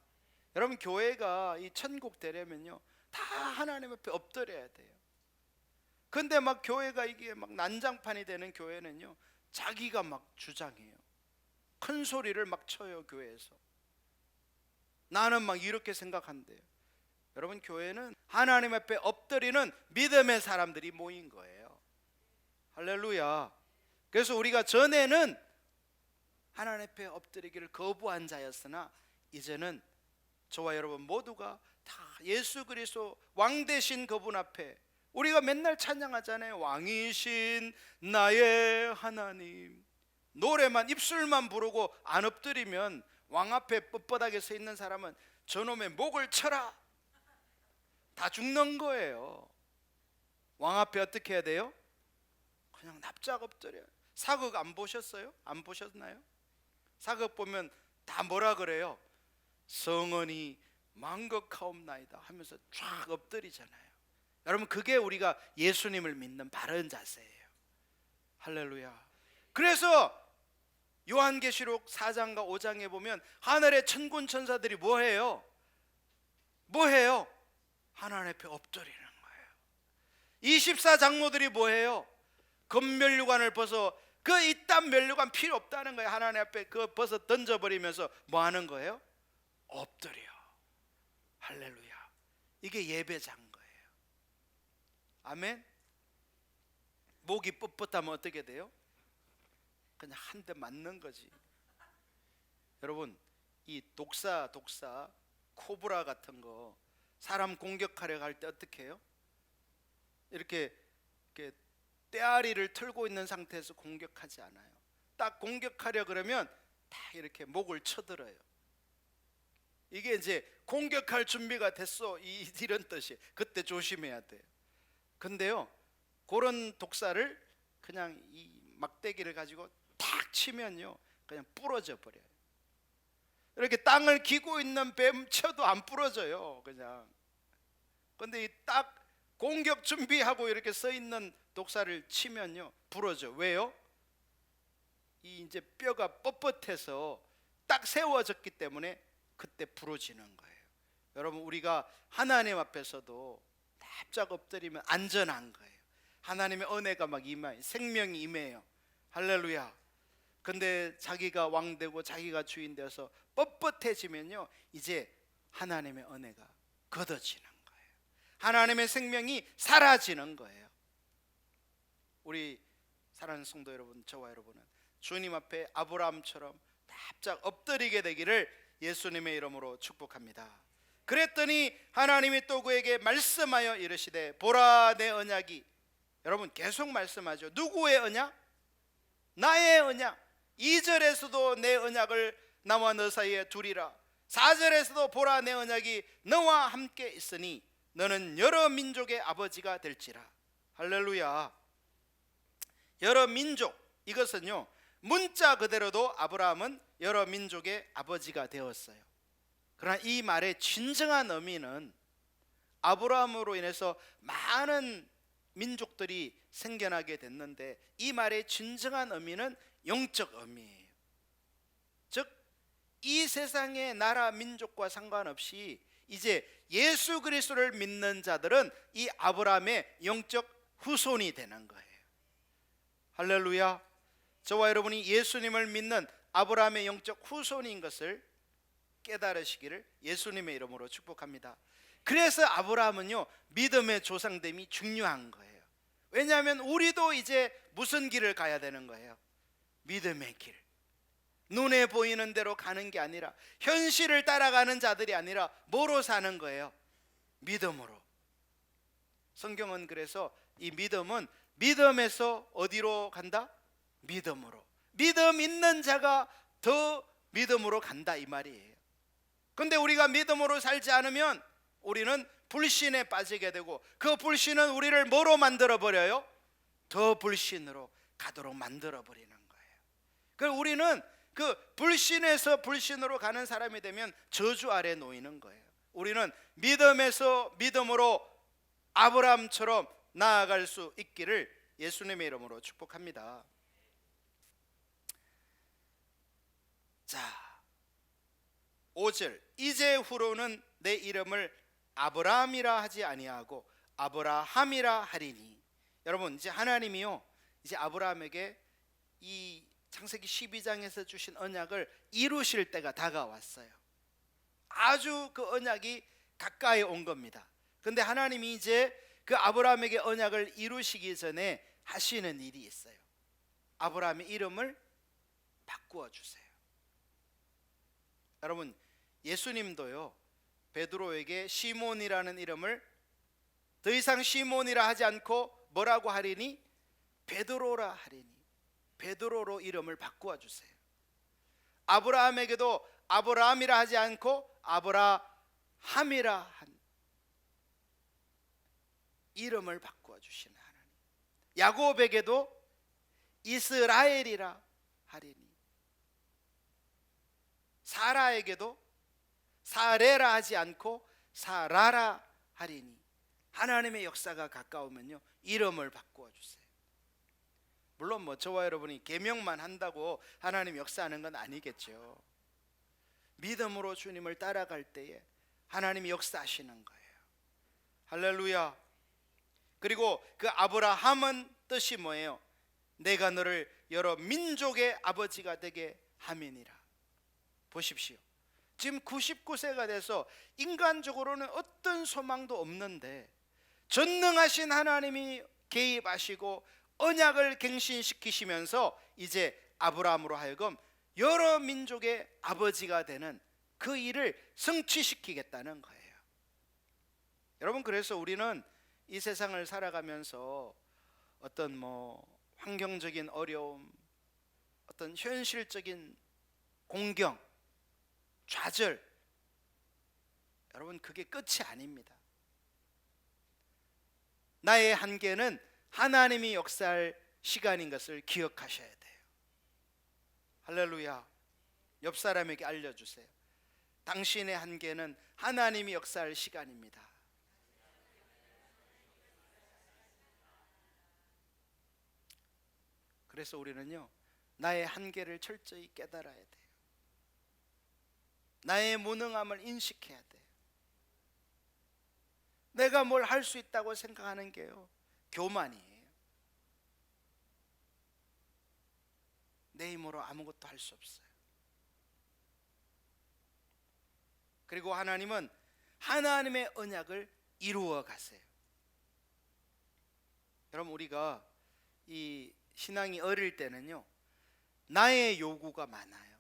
여러분, 교회가 이 천국 되려면요, 다 하나님 앞에 엎드려야 돼요. 근데 막 교회가 이게 막 난장판이 되는 교회는요, 자기가 막 주장해요. 큰 소리를 막 쳐요. 교회에서 나는 막 이렇게 생각한대요. 여러분, 교회는 하나님 앞에 엎드리는 믿음의 사람들이 모인 거예요. 할렐루야. 그래서 우리가 전에는 하나님 앞에 엎드리기를 거부한 자였으나 이제는 저와 여러분 모두가 다 예수 그리스도 왕 되신 그분 앞에, 우리가 맨날 찬양하잖아요. 왕이신 나의 하나님. 노래만, 입술만 부르고 안 엎드리면 왕 앞에 뻣뻣하게 서 있는 사람은 저놈의 목을 쳐라, 다 죽는 거예요. 왕 앞에 어떻게 해야 돼요? 그냥 납작 엎드려요. 사극 안 보셨어요? 안 보셨나요? 사극 보면 다 뭐라 그래요? 성은이 망극하옵나이다 하면서 쫙 엎드리잖아요. 여러분, 그게 우리가 예수님을 믿는 바른 자세예요. 할렐루야. 그래서 요한계시록 4장과 5장에 보면 하늘의 천군 천사들이 뭐해요? 뭐해요? 하나님 앞에 엎드리는 거예요. 24장로들이 뭐해요? 금면류관을 벗어, 그 이딴 면류관 필요 없다는 거예요. 하나님 앞에 그 벗어 던져버리면서 뭐 하는 거예요? 엎드려. 할렐루야. 이게 예배자인 거예요. 아멘. 목이 뻣뻣하면 어떻게 돼요? 그냥 한 대 맞는 거지. 여러분, 이 독사, 코브라 같은 거 사람 공격하려고 할 때 어떻게 해요? 이렇게 떼아리를 틀고 있는 상태에서 공격하지 않아요. 딱 공격하려 그러면 딱 이렇게 목을 쳐들어요. 이게 이제 공격할 준비가 됐어, 이런 뜻이. 그때 조심해야 돼요. 근데요, 그런 독사를 그냥 이 막대기를 가지고 탁 치면요, 그냥 부러져 버려요. 이렇게 땅을 기고 있는 뱀 쳐도 안 부러져요, 그냥. 근데 이 딱 공격 준비하고 이렇게 서 있는 독사를 치면요, 부러져. 왜요? 이 이제 뼈가 뻣뻣해서 딱 세워졌기 때문에 그때 부러지는 거예요. 여러분, 우리가 하나님 앞에서도 납작 엎드리면 안전한 거예요. 하나님의 은혜가 막 임해요. 생명이 임해요. 할렐루야. 근데 자기가 왕 되고 자기가 주인 되어서 뻣뻣해지면요, 이제 하나님의 은혜가 걷어지는 거예요. 하나님의 생명이 사라지는 거예요. 우리 사랑하는 성도 여러분, 저와 여러분은 주님 앞에 아브라함처럼 납작 엎드리게 되기를 예수님의 이름으로 축복합니다. 그랬더니 하나님이 또 그에게 말씀하여 이르시되 보라 내 언약이. 여러분, 계속 말씀하죠. 누구의 언약? 나의 언약. 2절에서도 내 언약을 나와 너 사이에 두리라. 4절에서도 보라 내 언약이 너와 함께 있으니 너는 여러 민족의 아버지가 될지라. 할렐루야. 여러 민족, 이것은요, 문자 그대로도 아브라함은 여러 민족의 아버지가 되었어요. 그러나 이 말의 진정한 의미는 아브라함으로 인해서 많은 민족들이 생겨나게 됐는데, 이 말의 진정한 의미는 영적 의미예요. 즉, 이 세상의 나라 민족과 상관없이 이제 예수 그리스도를 믿는 자들은 이 아브라함의 영적 후손이 되는 거예요. 할렐루야. 저와 여러분이 예수님을 믿는 아브라함의 영적 후손인 것을 깨달으시기를 예수님의 이름으로 축복합니다. 그래서 아브라함은요, 믿음의 조상됨이 중요한 거예요. 왜냐하면 우리도 이제 무슨 길을 가야 되는 거예요? 믿음의 길. 눈에 보이는 대로 가는 게 아니라, 현실을 따라가는 자들이 아니라 뭐로 사는 거예요? 믿음으로. 성경은 그래서 이 믿음은 믿음에서 어디로 간다? 믿음으로. 믿음 있는 자가 더 믿음으로 간다 이 말이에요. 근데 우리가 믿음으로 살지 않으면 우리는 불신에 빠지게 되고, 그 불신은 우리를 뭐로 만들어 버려요? 더 불신으로 가도록 만들어 버리는 거예요. 그래서 우리는 그 불신에서 불신으로 가는 사람이 되면 저주 아래 놓이는 거예요. 우리는 믿음에서 믿음으로 아브라함처럼 나아갈 수 있기를 예수님의 이름으로 축복합니다. 자, 5절, 이제후로는 내 이름을 아브라함이라 하지 아니하고 아브라함이라 하리니. 여러분, 이제 하나님이요, 이제 아브라함에게 이 창세기 12장에서 주신 언약을 이루실 때가 다가왔어요. 아주 그 언약이 가까이 온 겁니다. 근데 하나님이 이제 그 아브라함에게 언약을 이루시기 전에 하시는 일이 있어요. 아브라함의 이름을 바꾸어 주세요. 여러분, 예수님도요, 베드로에게 시몬이라는 이름을 더 이상 시몬이라 하지 않고 뭐라고 하리니? 베드로라 하리니. 베드로로 이름을 바꾸어 주세요. 아브라함에게도 아브라함이라 하지 않고 아브라함이라 한 이름을 바꾸어 주시는 하나님. 야곱에게도 이스라엘이라 하리니. 사라에게도 사레라 하지 않고 사라라 하리니. 하나님의 역사가 가까우면요, 이름을 바꾸어 주세요. 물론 뭐 저와 여러분이 계명만 한다고 하나님 역사하는 건 아니겠죠. 믿음으로 주님을 따라갈 때에 하나님이 역사하시는 거예요. 할렐루야. 그리고 그 아브라함은 뜻이 뭐예요? 내가 너를 여러 민족의 아버지가 되게 함이니라. 보십시오. 지금 99세가 돼서 인간적으로는 어떤 소망도 없는데 전능하신 하나님이 개입하시고 언약을 갱신시키시면서 이제 아브라함으로 하여금 여러 민족의 아버지가 되는 그 일을 성취시키겠다는 거예요. 여러분, 그래서 우리는 이 세상을 살아가면서 어떤 환경적인 어려움, 어떤 현실적인 공경, 좌절, 여러분, 그게 끝이 아닙니다. 나의 한계는 하나님이 역사할 시간인 것을 기억하셔야 돼요. 할렐루야. 옆 사람에게 알려주세요. 당신의 한계는 하나님이 역사할 시간입니다. 그래서 우리는요, 나의 한계를 철저히 깨달아야 돼요. 나의 무능함을 인식해야 돼요. 내가 뭘 할 수 있다고 생각하는 게요, 교만이에요. 내 힘으로 아무것도 할 수 없어요. 그리고 하나님은 하나님의 언약을 이루어 가세요. 여러분, 우리가 이 신앙이 어릴 때는요, 나의 요구가 많아요.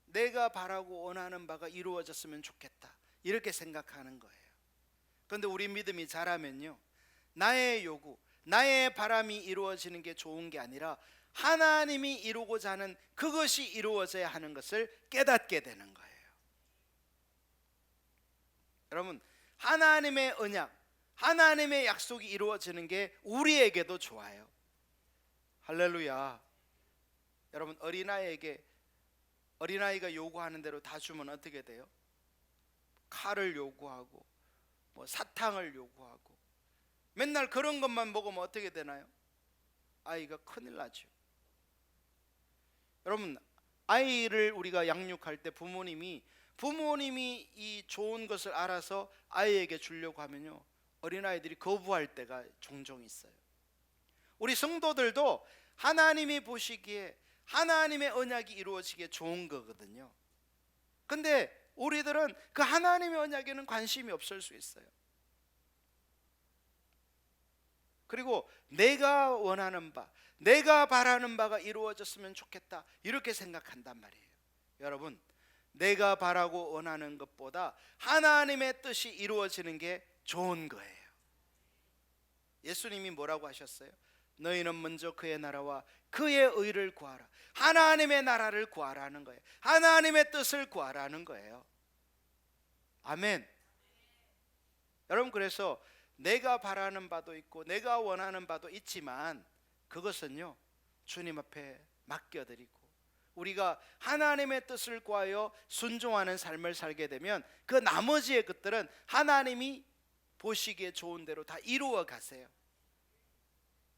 내가 바라고 원하는 바가 이루어졌으면 좋겠다, 이렇게 생각하는 거예요. 그런데 우리 믿음이 자라면요, 나의 요구, 나의 바람이 이루어지는 게 좋은 게 아니라 하나님이 이루고자 하는 그것이 이루어져야 하는 것을 깨닫게 되는 거예요. 여러분, 하나님의 언약, 하나님의 약속이 이루어지는 게 우리에게도 좋아요. 할렐루야. 여러분, 어린아이가 요구하는 대로 다 주면 어떻게 돼요? 칼을 요구하고 사탕을 요구하고 맨날 그런 것만 먹으면 어떻게 되나요? 아이가 큰일 나죠. 여러분, 아이를 우리가 양육할 때 부모님이 이 좋은 것을 알아서 아이에게 주려고 하면요, 어린아이들이 거부할 때가 종종 있어요. 우리 성도들도 하나님이 보시기에 하나님의 언약이 이루어지기에 좋은 거거든요. 근데 우리들은 그 하나님의 언약에는 관심이 없을 수 있어요. 그리고 내가 원하는 바, 내가 바라는 바가 이루어졌으면 좋겠다, 이렇게 생각한단 말이에요. 여러분, 내가 바라고 원하는 것보다 하나님의 뜻이 이루어지는 게 좋은 거예요. 예수님이 뭐라고 하셨어요? 너희는 먼저 그의 나라와 그의 의를 구하라. 하나님의 나라를 구하라는 거예요. 하나님의 뜻을 구하라는 거예요. 아멘. 여러분, 그래서 내가 바라는 바도 있고 내가 원하는 바도 있지만 그것은요, 주님 앞에 맡겨드리고 우리가 하나님의 뜻을 구하여 순종하는 삶을 살게 되면 그 나머지의 것들은 하나님이 보시기에 좋은 대로 다 이루어 가세요.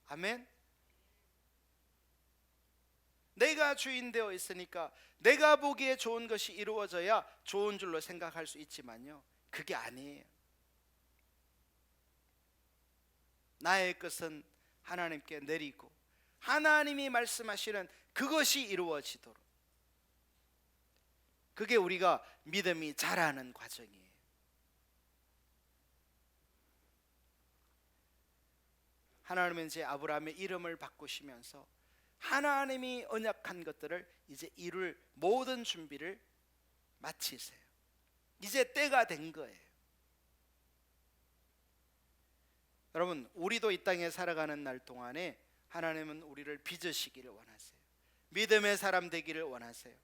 아멘. 내가 주인 되어 있으니까 내가 보기에 좋은 것이 이루어져야 좋은 줄로 생각할 수 있지만요, 그게 아니에요. 나의 것은 하나님께 내리고 하나님이 말씀하시는 그것이 이루어지도록, 그게 우리가 믿음이 자라는 과정이에요. 하나님은 이제 아브라함의 이름을 바꾸시면서 하나님이 언약한 것들을 이제 이룰 모든 준비를 마치세요. 이제 때가 된 거예요. 여러분, 우리도 이 땅에 살아가는 날 동안에 하나님은 우리를 빚으시기를 원하세요. 믿음의 사람 되기를 원하세요.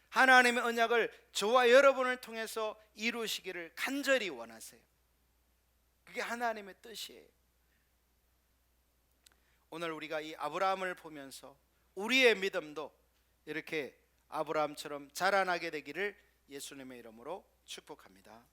하나님의 언약을 저와 여러분을 통해서 이루시기를 간절히 원하세요. 그게 하나님의 뜻이에요. 오늘 우리가 이 아브라함을 보면서 우리의 믿음도 이렇게 아브라함처럼 자라나게 되기를 예수님의 이름으로 축복합니다.